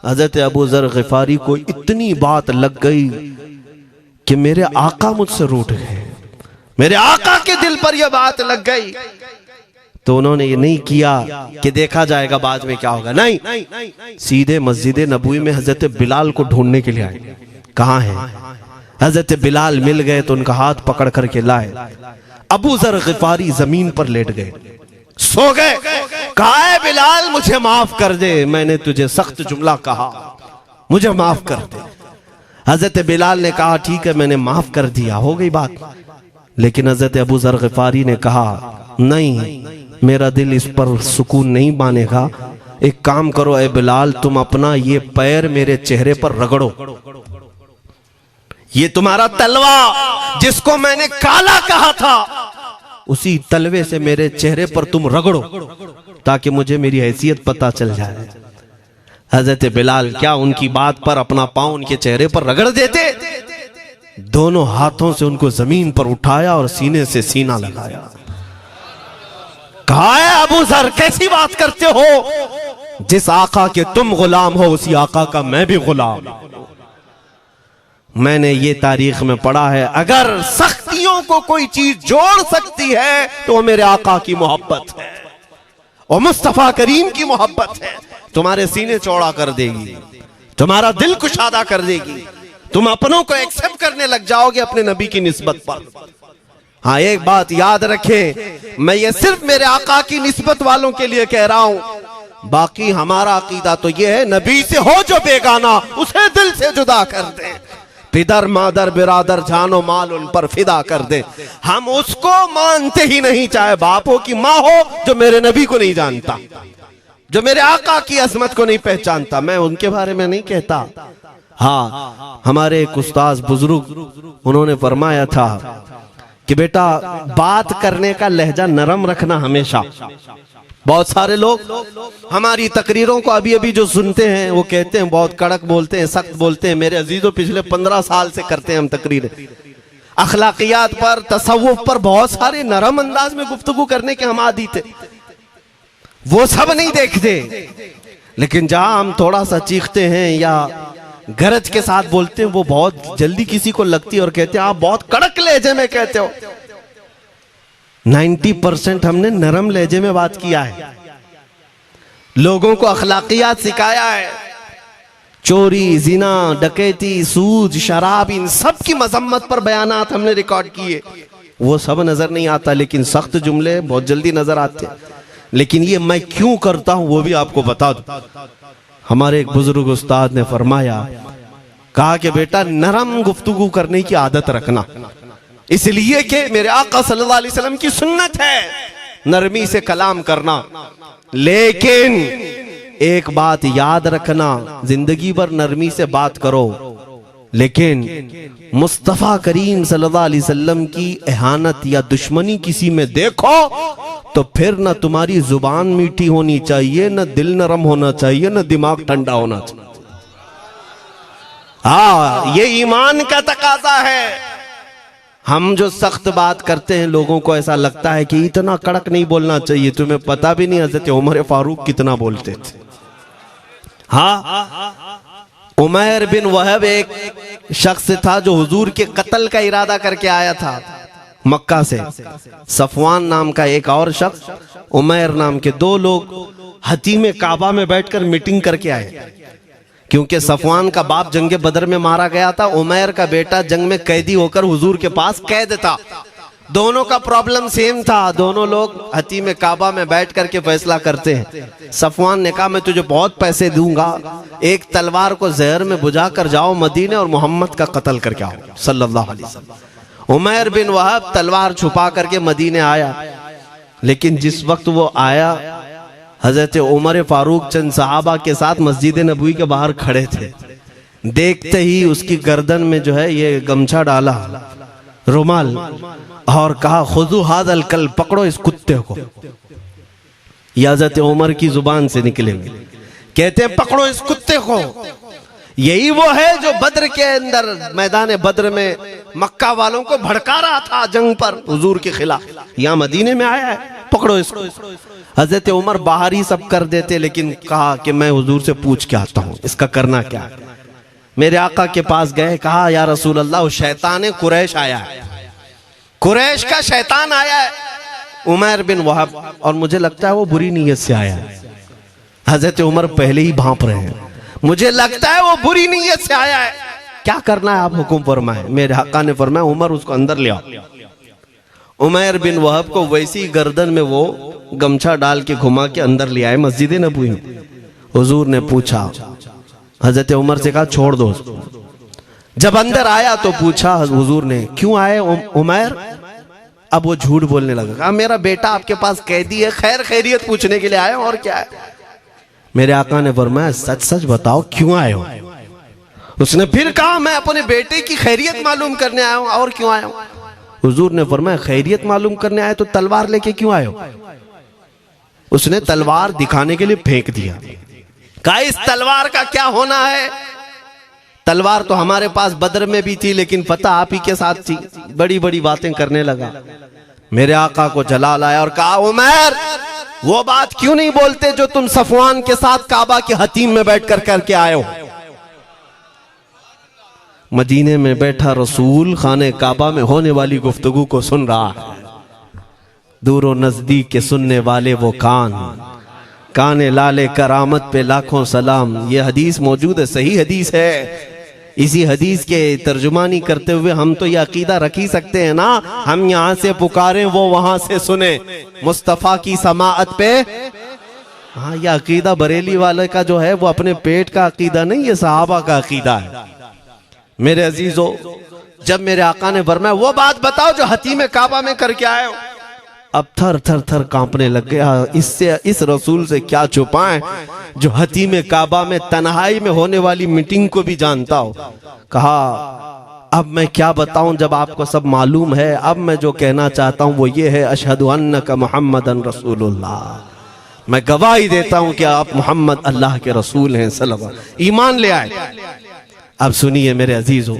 Speaker 1: हजरत अबू ज़र ग़िफ़ारी को इतनी बात लग गई कि मेरे आका मुझसे रूठ गए, मेरे आका के दिल पर यह बात लग गई। तो उन्होंने ये नहीं किया कि देखा जाएगा बाद में क्या होगा, नहीं, सीधे मस्जिद नबवी में हजरत बिलाल को ढूंढने के लिए आए। कहाँ है? हजरत बिलाल मिल गए तो उनका हाथ पकड़ करके लाए। अबू ज़र ग़िफ़ारी जमीन पर लेट गए, सो गए। कहा है बिलाल, मुझे माफ कर दे, मैंने तुझे सख्त जुमला कहा, मुझे माफ कर दे। हजरत बिलाल ने कहा, ठीक है, मैंने माफ कर दिया, हो गई बात। लेकिन हजरत अबू ज़र ग़िफ़ारी ने कहा, नहीं, मेरा दिल इस पर सुकून नहीं मानेगा। एक काम करो ए बिलाल, तुम अपना ये पैर मेरे चेहरे पर रगड़ो, ये तुम्हारा तलवा जिसको मैंने काला कहा था, उसी तलवे से मेरे चेहरे पर तुम रगड़ो, ताकि मुझे मेरी हैसियत पता चल जाए। हजरत बिलाल क्या उनकी बात पर अपना पांव उनके चेहरे पर रगड़ देते? दोनों हाथों से उनको जमीन पर उठाया और सीने से सीना लगाया। कहा है अबू ज़र, कैसी बात करते हो? जिस आका के तुम गुलाम हो, उसी आका का मैं भी गुलाम। मैंने ये तारीख में पढ़ा है, अगर सख्तियों को कोई चीज जोड़ सकती है तो वो मेरे आका की मोहब्बत है और मुस्तफा करीम की मोहब्बत है। तुम्हारे सीने चौड़ा कर देगी, तुम्हारा दिल कुशादा कर देगी, तुम अपनों को एक्सेप्ट करने लग जाओगे अपने नबी की निस्बत पर। हाँ, एक बात याद रखें, मैं ये सिर्फ मेरे आका की निस्बत वालों के लिए कह रहा हूं, बाकी हमारा अकीदा तो ये है, नबी से हो जो बेगाना उसे दिल से जुदा कर दे, पिदर मादर बिरादर जानो माल उन पर फिदा कर दे। हम उसको मानते ही नहीं, चाहे बापों की माँ हो जो मेरे नबी को नहीं जानता, जो मेरे आका की अजमत को नहीं पहचानता, मैं उनके बारे में नहीं कहता। हाँ, हमारे एक उस्ताद बुजुर्ग उन्होंने फरमाया था कि बेटा बात करने का लहजा नरम रखना हमेशा। बहुत सारे लोग हमारी तकरीरों को अभी अभी जो सुनते हैं वो कहते हैं बहुत कड़क बोलते हैं, सख्त बोलते हैं। मेरे अजीजों, पिछले 15 साल से करते हैं हम तकरीरें, अखलाकियात पर, तसव्वुफ पर बहुत सारे नरम अंदाज में गुफ्तगू करने के हम आदी थे। वो सब नहीं देखते, लेकिन जहां हम थोड़ा सा चीखते हैं या गरज के साथ बोलते हैं, वो बहुत जल्दी किसी को लगती है और कहते हैं आप बहुत कड़क लहजे में कहते हो। 90% हमने नरम लहजे में बात किया है, लोगों को अखलाकियात सिखाया है। चोरी, जिना, डकैती, सूद, शराब, इन सब की मजम्मत पर बयानात हमने रिकॉर्ड किए। वो सब नजर नहीं आता, लेकिन सख्त जुमले बहुत जल्दी नजर आते हैं। लेकिन ये मैं क्यों करता हूं वो भी आपको बता दूं। हमारे एक बुजुर्ग उस्ताद ने फरमाया, कहा कि बेटा नरम गुफ्तगू करने की आदत रखना, इसलिए कि मेरे आका सल्लल्लाहु अलैहि वसल्लम की सुन्नत है नरमी से कलाम करना। लेकिन एक बात याद रखना, जिंदगी भर नरमी से बात करो, लेकिन मुस्तफा करीम सल्लल्लाहु अलैहि वसल्लम की एहानत या दुश्मनी किसी में देखो तो फिर न तुम्हारी जुबान मीठी होनी चाहिए, न दिल नरम होना चाहिए, न दिमाग ठंडा होना चाहिए। हाँ, ये ईमान का तकाजा है। हम जो सख्त बात करते हैं, लोगों को ऐसा लगता है कि इतना कड़क नहीं बोलना चाहिए। तुम्हें पता भी नहीं हज़रत उमर फारूक कितना बोलते थे। हाँ, उमैर बिन वहब एक शख्स था जो हुजूर के कत्ल का इरादा करके आया था मक्का से। सफवान नाम का एक और शख्स, उमैर नाम के 2 लोग हतीम काबा में बैठकर मीटिंग करके आए, क्योंकि सफवान का बाप जंग बदर में मारा गया था, उमैर का बेटा जंग में कैदी होकर हुजूर के पास कैद था। दोनों का प्रॉब्लम सेम था। दोनों लोग हतीम काबा में बैठ करके फैसला करते हैं। सफवान ने कहा मैं तुझे बहुत पैसे दूंगा, एक तलवार को जहर में बुझा कर जाओ मदीने और मोहम्मद का कत्ल करके आओ सल्लल्लाहु अलैहि वसल्लम। उमैर बिन वहब तलवार छुपा करके मदीने आया, लेकिन जिस वक्त वो आया, हजरत उमर फारूक चंद सहाबा के साथ मस्जिद नबवी के बाहर खड़े थे। देखते ही उसकी गर्दन में जो है ये गमछा डाला, रुमाल, और कहा खुजू हादल कल, पकड़ो इस कुत्ते को। ये हजरत उमर की जुबान से निकलेंगे, कहते हैं पकड़ो इस कुत्ते को। यही वो है जो बद्र के अंदर, मैदान बद्र में मक्का वालों को भड़का रहा था जंग पर हुजूर के खिलाफ। यहाँ मदीने में आया है, पकड़ो इसको। हजरत उमर बाहर ही सब कर देते, लेकिन कहा कि मैं हुजूर से पूछ के आता हूँ इसका करना क्या है। मेरे आका के पास गए, कहा या रसूल अल्लाह, वो शैतान कुरैश आया है, कुरैश का शैतान आया है उमैर बिन वहब, और मुझे लगता है वो बुरी नीयत से आया है। हजरत उमर पहले ही भांप रहे हैं, मुझे लगता है वो बुरी नीयत से आया है, क्या करना है आप हुक्म फरमाए। मेरे आका ने फरमाया उमर उसको अंदर ले आओ। उमैर बिन वहब को वैसी गर्दन में वो गमछा डाल के घुमा के अंदर ले आए मस्जिद नबवी में। हुजूर ने पूछा, हजरत उमर से कहा छोड़ दो उसको। जब अंदर आया तो पूछा हुजूर ने, क्यों आए उमैर? अब वो झूठ बोलने लगा, कहा मेरा बेटा आपके पास कैदी है, खैर खैरियत पूछने के लिए आया, और क्या है। मेरे आका ने फरमाया सच सच बताओ क्यों आए हो। उसने फिर कहा मैं अपने बेटे की खैरियत मालूम करने आया हूं, और क्यों आया हूं। हुजूर ने फरमाया खैरियत मालूम करने आए तो तलवार लेके क्यों आए हो। उसने तलवार दिखाने के लिए फेंक दिया, कहा इस तलवार का क्या होना है। तलवार तो हमारे पास बद्र में भी थी, लेकिन पता आप ही के साथ थी। बड़ी बड़ी बातें करने लगा। मेरे आका को जलाल आया और कहा उमैर वो बात क्यों नहीं बोलते जो तुम सफवान के साथ काबा के हतीम में बैठकर करके आए हो। मदीने में बैठा रसूल खाने काबा में होने वाली गुफ्तगू को सुन रहा है। दूर और नजदीक के सुनने वाले वो काने लाले करामत पे लाखों सलाम। ये हदीस मौजूद है, सही हदीस है। इसी हदीस के तर्जुमानी करते हुए हम तो ये अकीदा रख ही सकते हैं ना, हम यहाँ से पुकारें वो वहां से सुने, मुस्तफा की समाअत पे। हाँ, ये अकीदा बरेली वाले का जो है वो अपने पेट का अकीदा नहीं, ये सहाबा का अकीदा है। मेरे अजीजों, जब मेरे आका ने फरमाया वो बात बताओ जो हतीम काबा में करके आए हो, अब थर थर थर कांपने लग गया। इससे इस रसूल से क्या छुपाएं जो हतीम काबा में तन्हाई में होने वाली मीटिंग को भी जानता हो। कहा अब मैं क्या बताऊं जब आपको सब मालूम है। अब मैं जो कहना चाहता हूं वो ये है, अशहदु अन्नका मुहम्मदन रसूलुल्लाह, मैं गवाही देता हूं कि आप मोहम्मद अल्लाह के रसूल हैं सल्लल्लाहु अलैहि वसल्लम। ईमान ले आए। अब सुनिए मेरे अजीजों,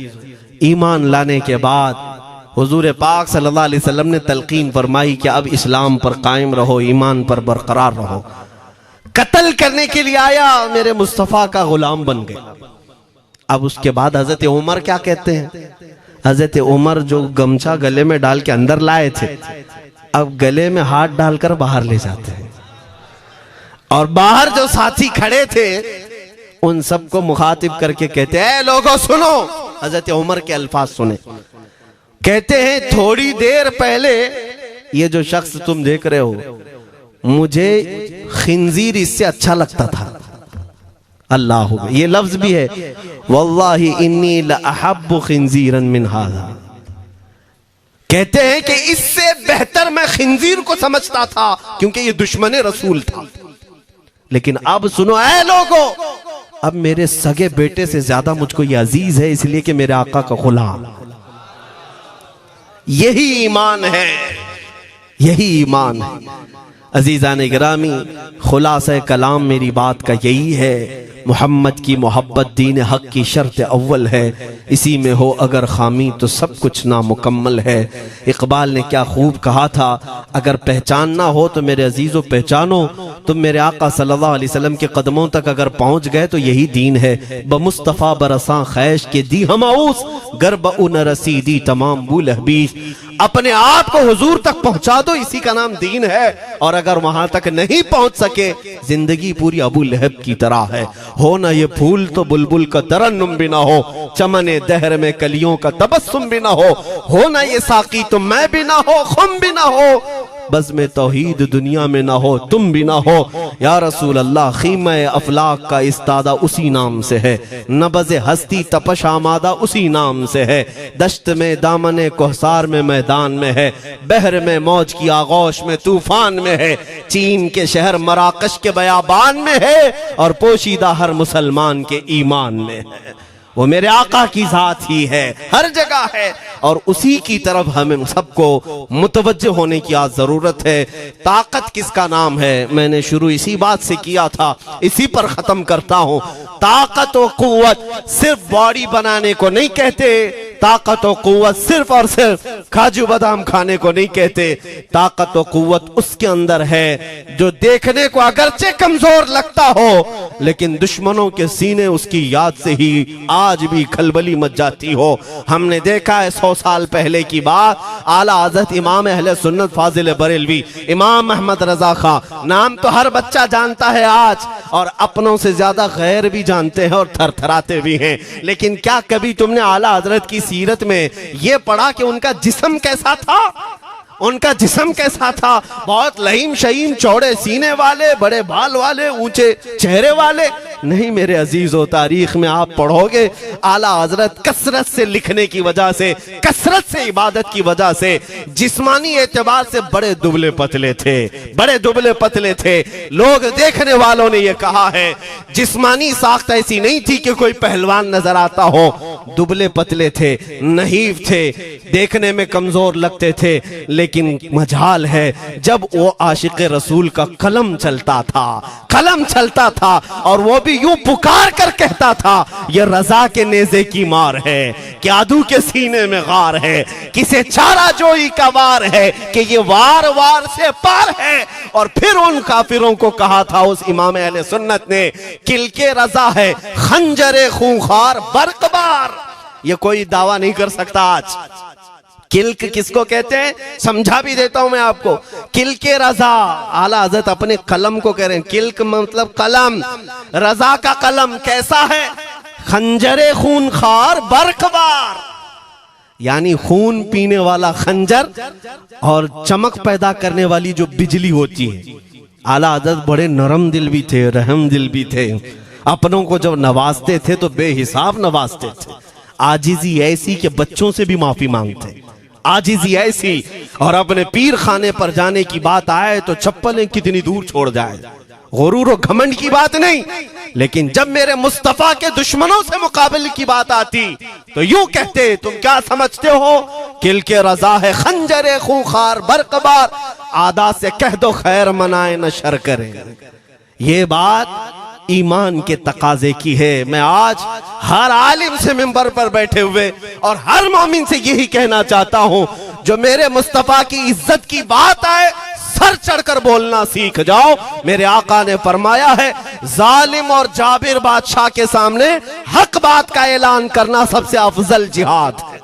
Speaker 1: ईमान लाने के बाद हुजूर पाक सल्लल्लाहु अलैहि वसल्लम ने तलकीन फरमाई कि अब इस्लाम पर कायम रहो, ईमान पर बरकरार रहो। कत्ल करने के लिए आया, मेरे मुस्तफ़ा का गुलाम बन गए। अब उसके बाद हजरत उमर क्या कहते हैं, हजरत उमर जो गमछा गले में डाल के अंदर लाए थे, अब गले में हाथ डालकर बाहर ले जाते हैं। और बाहर जो साथी खड़े थे उन सबको मुखातिब करके कहते हैं, लोगों सुनो। हजरत उमर के अल्फाज सुने, कहते हैं थोड़ी देर पहले ये जो शख्स तुम देख रहे हो, मुझे खिंजीर इससे अच्छा लगता था। अल्लाह, ये लफ्ज भी है, वल्लाही इन्नी लअहब्बु खिंजीरन मिन हाज़ा। कहते हैं कि इससे बेहतर मैं खिंजीर को समझता था क्योंकि ये दुश्मन रसूल था। लेकिन अब सुनो ऐ लोगों, अब मेरे सगे बेटे से ज्यादा मुझको ये अजीज है, इसलिए कि मेरे आका का गुलाम। यही ईमान है, यही ईमान है। अजीजान गिरामी, खुलासा कलाम मेरी बात का यही है, मोहम्मद की मोहब्बत दीन हक की शर्त अव्वल है। इसी में हो अगर खामी तो सब कुछ नामुकम्मल है। इकबाल ने क्या खूब कहा था, अगर पहचानना हो तो मेरे अजीज़ों पहचानो, तुम मेरे आका सल्लल्लाहु अलैहि वसल्लम के कदमों तक अगर पहुंच गए तो यही दीन है। बमुस्तफ़ा बरसा खैश के दी हमाउस, गर्ब उन रसीदी तमाम बुल हबीस। अपने आप को हुजूर तक पहुंचा दो, इसी का नाम दीन है। और अगर वहां तक नहीं पहुंच सके, जिंदगी पूरी अबू लहब की तरह है। हो ना ये फूल तो बुलबुल का तरन्नुम भी ना हो, चमने दहर में कलियों का तबस्सुम भी ना हो ना ये साकी तो मैं भी ना हो, खुम भी ना हो, बस में तौहीद दुनिया में ना हो, तुम भी ना हो। या रसूल अल्लाह, खीमा अफलाक का इस्तादा उसी नाम से है, नबज़ हस्ती तपश आमादा उसी नाम से है। दश्त में दामने कोहसार में मैदान में है, बहर में मौज की आगोश में तूफान में है, चीन के शहर मराकश के बयाबान में है, और पोशीदा हर मुसलमान के ईमान में है। वो मेरे आका की जात ही है, हर जगह है, और उसी की तरफ हमें सबको मुतवज्जे होने की आज जरूरत है। ताकत किसका नाम है, मैंने शुरू इसी बात से किया था, इसी पर खत्म करता हूं। ताकत और कुव्वत सिर्फ बॉडी बनाने को नहीं कहते, ताकत और कुव्वत सिर्फ और सिर्फ काजू बादाम खाने को नहीं कहते। ताकत और कुव्वत उसके अंदर है जो देखने को अगरचे कमजोर लगता हो, लेकिन दुश्मनों के सीने उसकी याद से ही आज भी खलबली मच जाती हो। हमने देखा है 100 साल पहले की बात, आला हज़रत इमाम अहले सुन्नत फाजिल बरेलवी इमाम अहमद रजा खां, नाम तो हर बच्चा जानता है आज, और अपनों से ज्यादा गैर भी जानते हैं और थरथराते भी हैं। लेकिन क्या कभी तुमने आला हजरत की सीरत में यह पढ़ा कि उनका जिस्म कैसा था? उनका जिस्म कैसा था? बहुत लहीम शहीम, चौड़े सीने वाले, बड़े बाल वाले, ऊंचे चेहरे वाले? नहीं मेरे अजीजों, तारीख में आप पढ़ोगे आला हजरत कसरत से लिखने की वजह से, कसरत से इबादत की वजह से, जिस्मानी एतबार से बड़े दुबले पतले थे, बड़े दुबले पतले थे। लोग देखने वालों ने यह कहा है, जिस्मानी साख्त ऐसी नहीं थी कि कोई पहलवान नजर आता हो, दुबले पतले थे, नहीफ थे, देखने में कमजोर लगते थे। लेकिन मजाल है जब वो आशिक रसूल का कलम चलता था, कलम चलता था, और वो भी यूं पुकार कर कहता था, ये रजा के नेज़े की मार है, क्यादू के सीने में गार है, किसे चारा जोई का वार है, कि ये वार वार से पार है। और फिर उन काफिरों को कहा था उस इमाम अहले सुन्नत ने, किल के रजा है खंजरे खूंखार बरकबार। ये कोई दावा नहीं कर सकता आज। किल्क किसको कहते हैं समझा भी देता हूं मैं आपको। किल के रजा, आला हज़रत अपने कलम को कह रहे हैं, किल्क मतलब कलम, रजा का कलम कैसा है? खंजरे खून खार बरकबार, यानी खून पीने वाला खंजर और चमक पैदा करने वाली जो बिजली होती है। आला हज़रत बड़े नरम दिल भी थे, रहम दिल भी थे। अपनों को जब नवाजते थे तो बेहिसाब नवाजते थे। आजिजी ऐसी कि बच्चों से भी माफी मांगते, आजिजी ऐसी। और अपने पीर खाने पर जाने की बात आए तो चप्पलें कितनी दूर छोड़ जाए। गुरूर और घमंड की बात नहीं, लेकिन जब मेरे मुस्तफा के दुश्मनों से मुकाबले की बात आती तो यूं कहते, तुम क्या समझते हो किल के रजा है खंजरे खूंखार बरकबार, आदा से कह दो खैर मनाए न शर करे। ये बात ईमान के तकाजे की है। मैं आज हर आलिम से मिंबर पर बैठे हुए और हर मोमिन से यही कहना चाहता हूं, जो मेरे मुस्तफा की इज्जत की बात आए सर चढ़कर बोलना सीख जाओ। मेरे आका ने फरमाया है, जालिम और जाबिर बादशाह के सामने हक बात का ऐलान करना सबसे अफजल जिहाद है।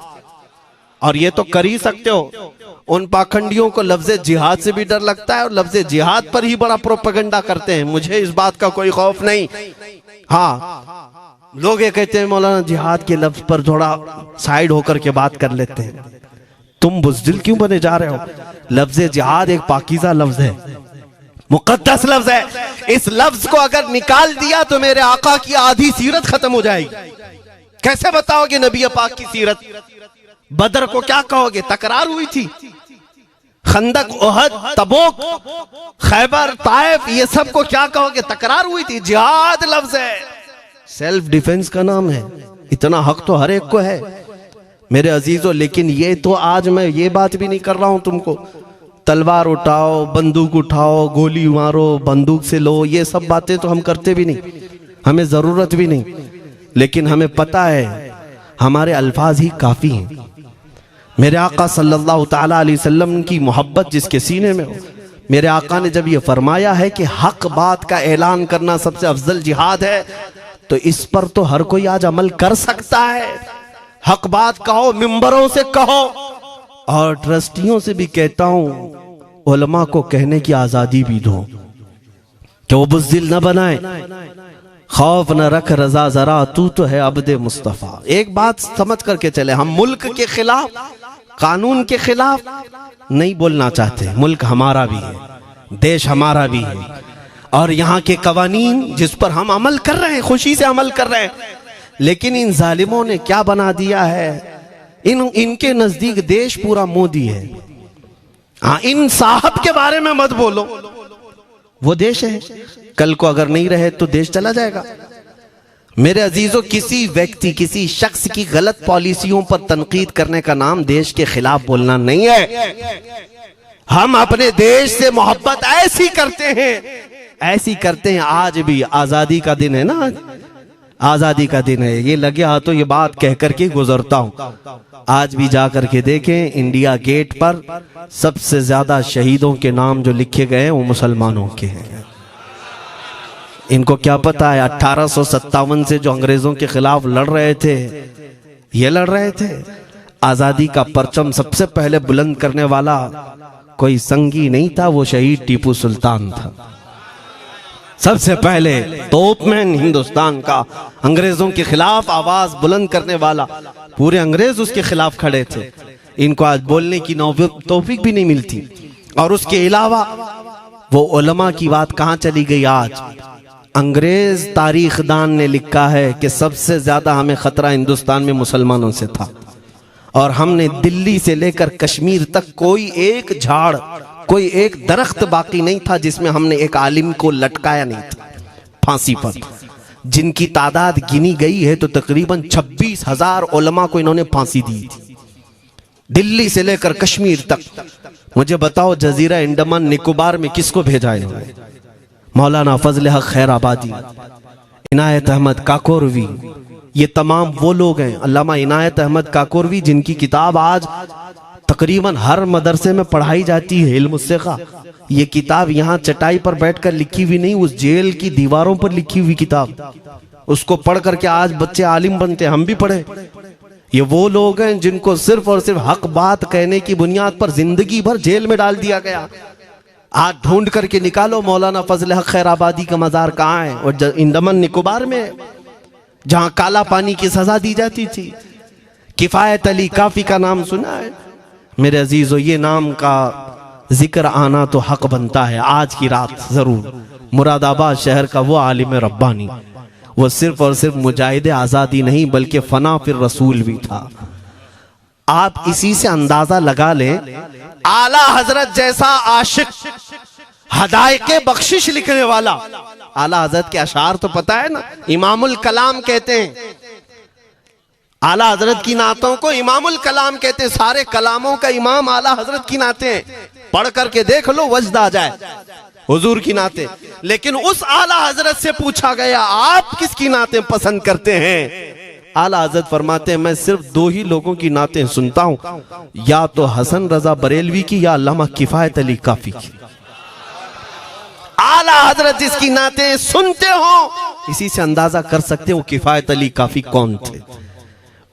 Speaker 1: और ये तो कर ही सकते हो। उन पाखंडियों को लफ्ज़े जिहाद से भी डर लगता है और लफ्ज़े जिहाद पर ही बड़ा प्रोपेगेंडा करते हैं। मुझे इस बात का कोई खौफ नहीं। हाँ, लोग ये कहते हैं मौलाना जिहाद के लफ्ज पर थोड़ा साइड होकर के बात कर लेते हैं। तुम बुज़दिल क्यों बने जा रहे हो? लफ्ज़े जिहाद एक पाकीज़ा लफ्ज है, मुकद्दस लफ्ज है। इस लफ्ज को अगर निकाल दिया तो मेरे आका की आधी सीरत खत्म हो जाएगी। कैसे बताओगे नबी पाक की सीरत? बदर को क्या कहोगे? तकरार हुई थी। खंदक, ओहद, तबूक, खैबर, ताइफ, ये सब को क्या कहोगे? तकरार हुई थी। जिहाद लफ्ज है, सेल्फ डिफेंस का नाम है। इतना हक तो हर एक को है मेरे अजीजों। लेकिन ये तो आज मैं ये बात भी नहीं कर रहा हूं तुमको तलवार उठाओ, बंदूक उठाओ, गोली मारो, बंदूक से लो, ये सब बातें तो हम करते भी नहीं, हमें जरूरत भी नहीं। लेकिन हमें पता है हमारे अल्फाज ही काफी हैं। मेरे आका सल्लल्लाहु ताला अलैहि वसल्लम की मोहब्बत जिसके सीने में हो, मेरे आका ने जब ये फरमाया है कि हक बात का ऐलान करना सबसे अफजल जिहाद है, तो इस पर तो हर कोई आज अमल कर सकता है। हक बात कहो, मिंबरों से कहो, और ट्रस्टियों से भी कहता हूं उलमा को कहने की आजादी भी दो कि वो बुज़दिल न बनाए, खौफ न रख रजा जरा, तू तो है अब्दे मुस्तफा। एक बात समझ करके चले, हम मुल्क के खिलाफ, कानून के खिलाफ नहीं बोलना चाहते। मुल्क हमारा भी है, देश हमारा भी है, और यहाँ के कवानीन जिस पर हम अमल कर रहे हैं, खुशी से अमल कर रहे हैं। लेकिन इन जालिमों ने क्या बना दिया है, इनके नजदीक देश पूरा मोदी है। हाँ, इन साहब के बारे में मत बोलो, वो देश है। कल को अगर नहीं रहे तो देश चला जाएगा। मेरे अजीजों, किसी व्यक्ति, किसी शख्स की गलत पॉलिसियों पर तनकीद करने का नाम देश के खिलाफ बोलना नहीं है। हम अपने देश से मोहब्बत ऐसी करते हैं, ऐसी करते हैं। आज भी आजादी का दिन है ना, आजादी का दिन है। ये लगे हाथों ये बात कह करके गुजरता हूं। आज भी जा करके देखें, इंडिया गेट पर सबसे ज्यादा शहीदों के नाम जो लिखे गए हैं वो मुसलमानों के हैं। इनको क्या पता है 1857 से जो अंग्रेजों के खिलाफ लड़ रहे थे, ये लड़ रहे थे। आजादी का परचम सबसे पहले बुलंद करने वाला कोई संगी नहीं था, वो शहीद टीपू सुल्तान था। सबसे पहले तोपमैन हिंदुस्तान का, अंग्रेजों के खिलाफ आवाज बुलंद करने वाला। पूरे अंग्रेज उसके खिलाफ खड़े थे। इनको आज बोलने की तौफीक भी नहीं मिलती। और उसके अलावा वो उलमा की बात कहां चली गई आज? अंग्रेज तारीखदान ने लिखा है कि सबसे ज्यादा हमें खतरा हिंदुस्तान में मुसलमानों से था, और हमने दिल्ली से लेकर कश्मीर तक कोई एक झाड़, कोई एक दरख्त बाकी नहीं था जिसमें हमने एक आलिम को लटकाया नहीं था फांसी पर। जिनकी तादाद गिनी गई है तो तकरीबन 26,000 उलमा को इन्होंने फांसी दी थी, दिल्ली से लेकर कश्मीर तक। मुझे बताओ, जजीरा अंडमान निकोबार में किसको भेजा इन्होंने? मौलाना फजल हक खैराबादी, इनायत अहमद काकोरवी, ये तमाम वो लोग हैं। अल्लामा इनायत अहमद काकोरवी, जिनकी किताब आज तकरीबन हर मदरसे में पढ़ाई जाती है, इल्म उस्सिक़ा। ये किताब यहाँ चटाई पर बैठकर लिखी हुई नहीं, उस जेल की दीवारों पर लिखी हुई किताब। उसको पढ़ करके आज बच्चे आलिम बनते, हम भी पढ़े। ये वो लोग हैं जिनको सिर्फ और सिर्फ हक बात कहने की बुनियाद पर जिंदगी भर जेल में डाल दिया गया। आज ढूंढ करके निकालो मौलाना फजल हक खैराबादी का मजार कहाँ है, और अंडमान निकोबार में। जहां काला पानी की सजा दी जाती थी। किफायत अली काफी का नाम सुना है मेरे अजीजों? ये नाम का जिक्र आना तो हक बनता है आज की रात जरूर। मुरादाबाद शहर का वो आलिम रब्बानी, वो सिर्फ और सिर्फ मुजाहिद आजादी नहीं बल्कि फना फिर रसूल भी था। आप इसी से अंदाजा लगा लें, आला हजरत जैसा आशिक, हदायके बख्शिश लिखने वाला। आला हजरत के अशार तो पता है ना, इमामुल कलाम कहते हैं। आला हजरत की नातों को इमामुल कलाम कहते हैं। सारे कलामों का इमाम आला हजरत की नाते हैं। पढ़ करके देख लो, वजद आ जाए हुजूर की नाते। लेकिन उस आला हजरत से पूछा गया, आप किसकी नाते पसंद करते हैं? आला हजरत फरमाते हैं, मैं सिर्फ दो ही लोगों की नाते सुनता हूं, या तो हसन रजा बरेलवी की या अल्लामा किफायत अली काफी की। आला हजरत जिसकी नाते सुनते हो, इसी से अंदाजा कर सकते हो किफायत अली काफी कौन थे।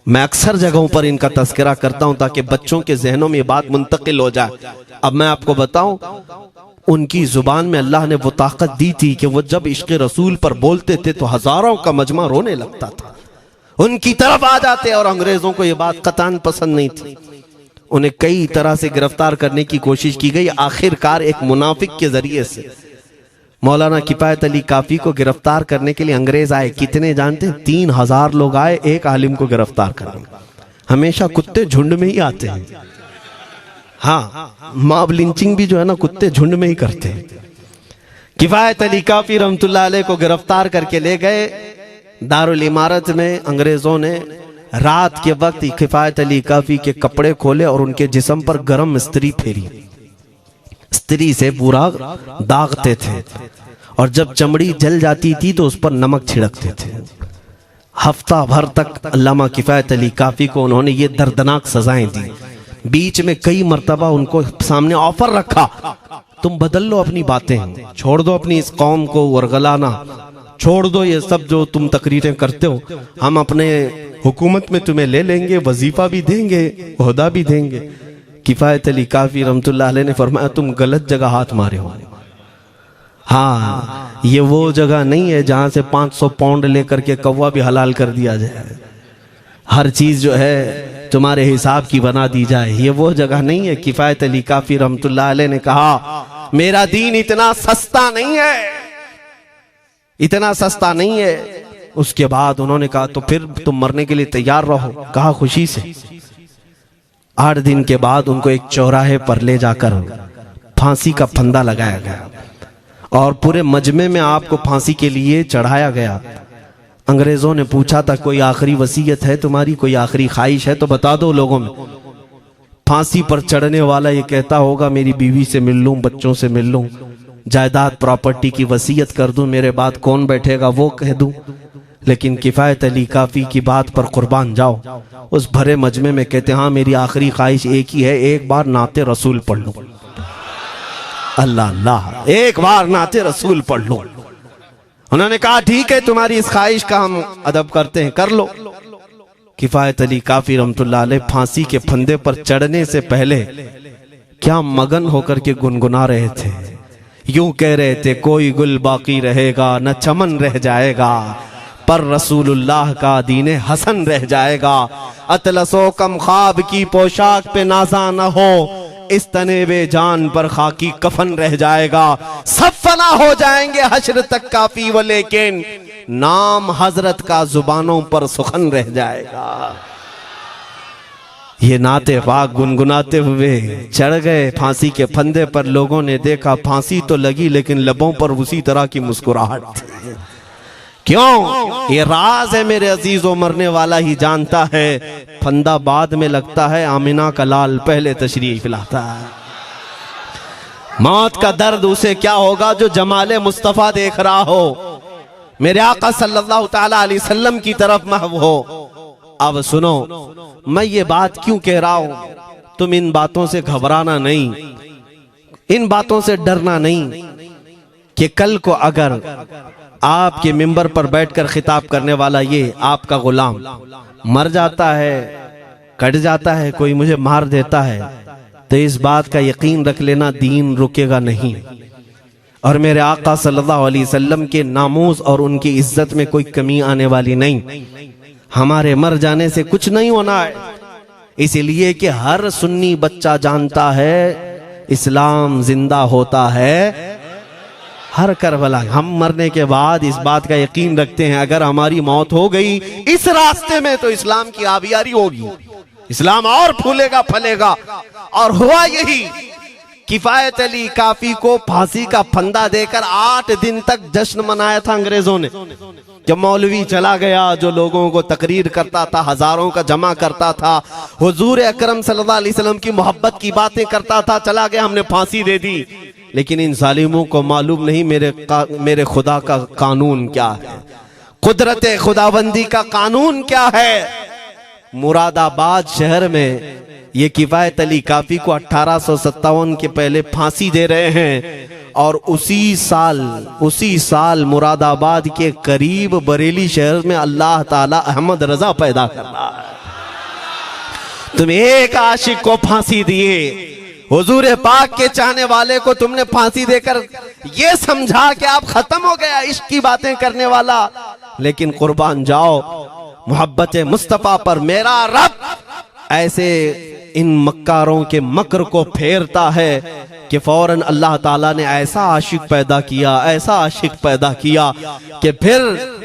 Speaker 1: मैं अक्सर जगहों पर इनका तस्करा करता हूं ताकि बच्चों के जहनों में ये बात मुंतकिल हो जाए। अब मैं आपको बताऊं, उनकी जुबान में अल्लाह ने वो ताकत दी थी कि वो जब इश्क रसूल पर बोलते थे तो हजारों का मजमा रोने लगता था, उनकी तरफ आ जाते। और अंग्रेजों को ये बात कतान पसंद नहीं थी। उन्हें कई तरह से गिरफ्तार करने की कोशिश की गई। आखिरकार एक मुनाफिक के जरिए से मौलाना किफायत अली काफी को गिरफ्तार करने के लिए अंग्रेज आए। कितने जानते हैं? 3000 लोग आए एक आलिम को गिरफ्तार करने। हमेशा कुत्ते झुंड में ही आते हैं। हाँ, मॉब लिंचिंग भी जो है ना, कुत्ते झुंड में ही करते हैं। किफायत अली काफी रहमतुल्लाह अलैह को गिरफ्तार करके ले गए दारुल इमारत में। अंग्रेजों ने रात के वक्त किफायत अली काफी के कपड़े खोले और उनके जिस्म पर गर्म स्त्री फेरी। स्त्री से पूरा दागते थे और जब चमड़ी जल जाती थी तो उस पर नमक छिड़कते थे। हफ्ता भर तक अल्लामा किफायत अली काफी को उन्होंने ये दर्दनाक सजाएं दी। बीच में कई मर्तबा उनको सामने ऑफर रखा, तुम बदल लो अपनी बातें, छोड़ दो अपनी इस कौम को वरगलाना, छोड़ दो ये सब जो तुम तकरीरें करते हो, हम अपने हुकूमत में तुम्हें ले लेंगे, वजीफा भी देंगे, ओहदा भी देंगे। किफायत अली काफी रहमतुल्लाह अलैह ने फरमाया, तुम गलत जगह हाथ मारे हो। हाँ, ये वो जगह नहीं है जहां से 500 पाउंड लेकर के कौवा भी हलाल कर दिया जाए, हर चीज जो है तुम्हारे हिसाब की बना दी जाए। ये वो जगह नहीं है। किफायत अली काफी रहमतुल्लाह अलैह ने कहा, मेरा दीन इतना सस्ता नहीं है, इतना सस्ता नहीं है। उसके बाद उन्होंने कहा, तो फिर तुम मरने के लिए तैयार रहो। कहा, खुशी से। 8 दिन के बाद उनको एक चौराहे पर ले जाकर फांसी का फंदा लगाया गया और पूरे मजमे में आपको फांसी के लिए चढ़ाया गया। अंग्रेजों ने पूछा था, कोई आखिरी वसीयत है तुम्हारी, कोई आखिरी ख्वाहिश है तो बता दो लोगों में। फांसी पर चढ़ने वाला ये कहता होगा, मेरी बीवी से मिल लूं, बच्चों से मिल लूं, जायदाद प्रॉपर्टी की वसीयत कर दूं, मेरे बाद कौन बैठेगा वो कह दूं। लेकिन किफायत अली काफी की बात पर कुर्बान जाओ। उस भरे मजमे में कहते, हाँ मेरी आखिरी ख्वाहिश एक ही है, एक बार नाते रसूल पढ़ लूं। अल्लाह अल्लाह, एक बार नाते रसूल पढ़ लूं। उन्होंने कहा, ठीक है, तुम्हारी इस ख्वाहिश का हम अदब करते हैं, कर लो। किफायत अली काफी रहमतुल्लाह अलैह फांसी के फंदे पर चढ़ने से पहले क्या मगन होकर के गुनगुना रहे थे। यूं कह रहे थे, कोई गुल बाकी रहेगा न चमन रह जाएगा, पर रसूलुल्लाह का दीने हसन रह जाएगा। अतलसो कम ख्वाब की पोशाक पे नाजा न हो, इस तने वे जान पर खाकी कफन रह जाएगा। सब फना हो जाएंगे हश्र तक काफी, वो लेकिन नाम हजरत का जुबानों पर सुखन रह जाएगा। ये नाते पाक गुनगुनाते हुए चढ़ गए फांसी के फंदे पर। लोगों ने देखा फांसी तो लगी लेकिन लबों पर उसी तरह की मुस्कुराहट थी। क्यों? ये राज है मेरे अजीजों, मरने वाला ही जानता है। फंदा बाद में लगता है, आमिना का लाल पहले तशरीफ लाता है। मौत का दर्द उसे क्या होगा जो जमाले मुस्तफा देख रहा हो, मेरे आका सल्लल्लाहु ताला अलैहि वसल्लम की तरफ महव हो। अब सुनो, मैं ये बात क्यों कह रहा हूं, तुम इन बातों से घबराना नहीं, इन बातों से डरना नहीं कि कल को अगर आपके मिंबर पर बैठकर खिताब करने वाला ये आपका गुलाम मर जाता है, कट जाता है, कोई मुझे मार देता है, तो इस बात का यकीन रख लेना, दीन रुकेगा नहीं। और मेरे आका सल्लल्लाहु अलैहि वसल्लम के नामूस और उनकी इज्जत में कोई कमी आने वाली नहीं। हमारे मर जाने से कुछ नहीं होना है, इसलिए कि हर सुन्नी बच्चा जानता है इस्लाम जिंदा होता है हर करबला। हम मरने के बाद इस बात का यकीन रखते हैं अगर हमारी मौत हो गई इस रास्ते में तो इस्लाम की आबियारी होगी, इस्लाम और फूलेगा फलेगा। और हुआ यही, किफायत अली काफी को फांसी का फंदा देकर 8 दिन तक जश्न मनाया था अंग्रेजों ने। जब मौलवी चला गया जो लोगों को तकरीर करता था, हजारों का जमा करता था, हुजूर अकरम सल्लल्लाहु अलैहि वसल्लम की मोहब्बत की बातें करता था, चला गया, हमने फांसी दे दी। लेकिन इन जालिमों को मालूम नहीं मेरे खुदा का कानून क्या है, कुदरत खुदाबंदी का कानून क्या है। मुरादाबाद शहर में ये किफायत अली काफी को 1857 के पहले फांसी दे रहे हैं और उसी साल मुरादाबाद के करीब बरेली शहर में अल्लाह ताला अहमद रजा पैदा कर रहा है। तुम एक आशिक को फांसी दिए, हुजूर पाक के चाहने वाले को तुमने फांसी देकर ये समझा कि आप खत्म हो गया इश्क की बातें करने वाला। लेकिन कुर्बान जाओ मोहब्बत मुस्तफा पर, मेरा रब ऐसे इन मक्कारों के मकर को फेरता है कि फौरन अल्लाह ताला ने ऐसा आशिक पैदा किया कि फिर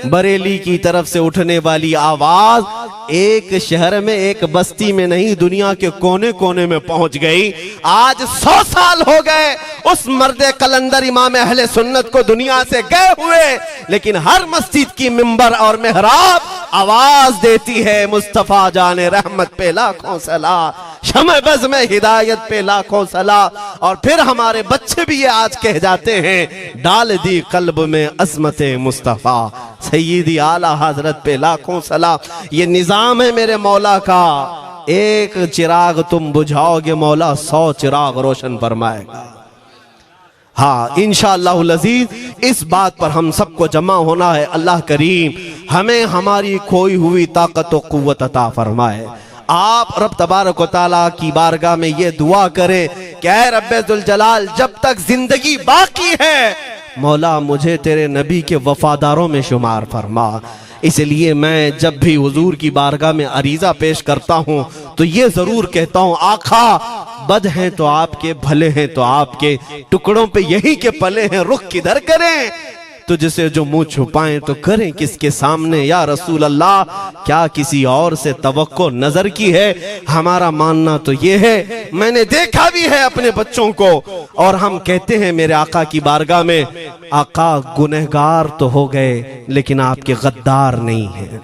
Speaker 1: बरेली की तरफ से उठने वाली आवाज एक शहर में, एक बस्ती में नहीं, दुनिया के कोने कोने में पहुंच गई। आज 100 साल हो गए उस मर्दे कलंदर इमाम अहले सुन्नत को दुनिया से गए हुए, लेकिन हर मस्जिद की मिंबर और मेहराब आवाज देती है मुस्तफा जाने रहमत पे लाखों सला, शमे बज़ में हिदायत पे लाखों सला। और फिर हमारे बच्चे भी ये आज कह जाते हैं, डाल दी कल्ब में अज़मत मुस्तफा, सय्यदी आला हजरत पे लाखों सला। ये निजाम है मेरे मौला का, एक चिराग तुम बुझाओगे मौला 100 चिराग रोशन फरमाएगा। हाँ इंशाअल्लाहुल अज़ीज़ इस बात पर हम सबको जमा होना है। अल्लाह करीम हमें हमारी खोई हुई ताकत व कुव्वत अता फरमाए। आप रब तबारक व तआला की बारगाह में ये दुआ करें कि ऐ रब्बे जुल जलाल, जब तक जिंदगी बाकी है मौला मुझे तेरे नबी के वफादारों में शुमार फरमा। इसलिए मैं जब भी हुजूर की बारगाह में अरीजा पेश करता हूँ तो ये जरूर कहता हूँ, आका बद हैं तो आपके, भले हैं तो आपके, टुकड़ों पे यही के पले हैं, रुख किधर करें, तुझसे जो मुंह छुपाएं तो करें किसके सामने। या रसूल अल्लाह, क्या किसी और से तवक्को नजर की है? हमारा मानना तो ये है, मैंने देखा भी है अपने बच्चों को, और हम कहते हैं मेरे आका की बारगाह में, आका गुनहगार तो हो गए लेकिन आपके गद्दार नहीं है,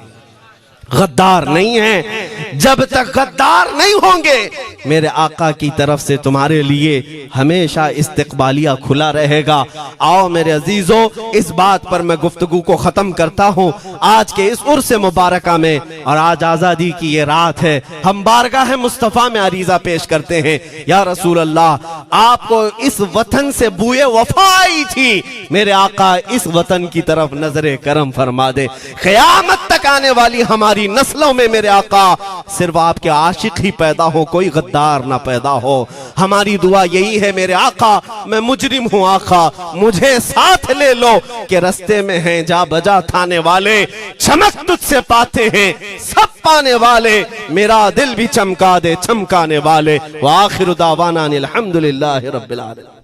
Speaker 1: गद्दार नहीं है। जब तक गद्दार नहीं होंगे मेरे आका की तरफ से तुम्हारे लिए हमेशा इस्तकबालिया खुला रहेगा। आओ मेरे अजीजों, इस बात पर मैं गुफ्तगू को खत्म करता हूँ आज के इस उर्स मुबारका में। और आज आजादी की ये रात है, हम बारगाह मुस्तफा में अरीजा पेश करते हैं, या रसूल अल्लाह आपको इस वतन से बूए वफा आई थी, मेरे आका इस वतन की तरफ नजरे करम फरमा दे। क़यामत तक आने वाली हमारी नस्लों में मेरे आका सिर्फ आपके आशिक ही पैदा हो, कोई गद्दार ना पैदा हो। हमारी दुआ यही है मेरे आका, मैं मुजरिम हूँ आका, मुझे साथ ले लो कि रस्ते में हैं जा बजा थाने वाले, चमक तुझसे पाते हैं सब पाने वाले, मेरा दिल भी चमका दे चमकाने वाले। व आखिरु दावाना अनिल हम्दुलिल्लाहि रब्बिल आलमीन।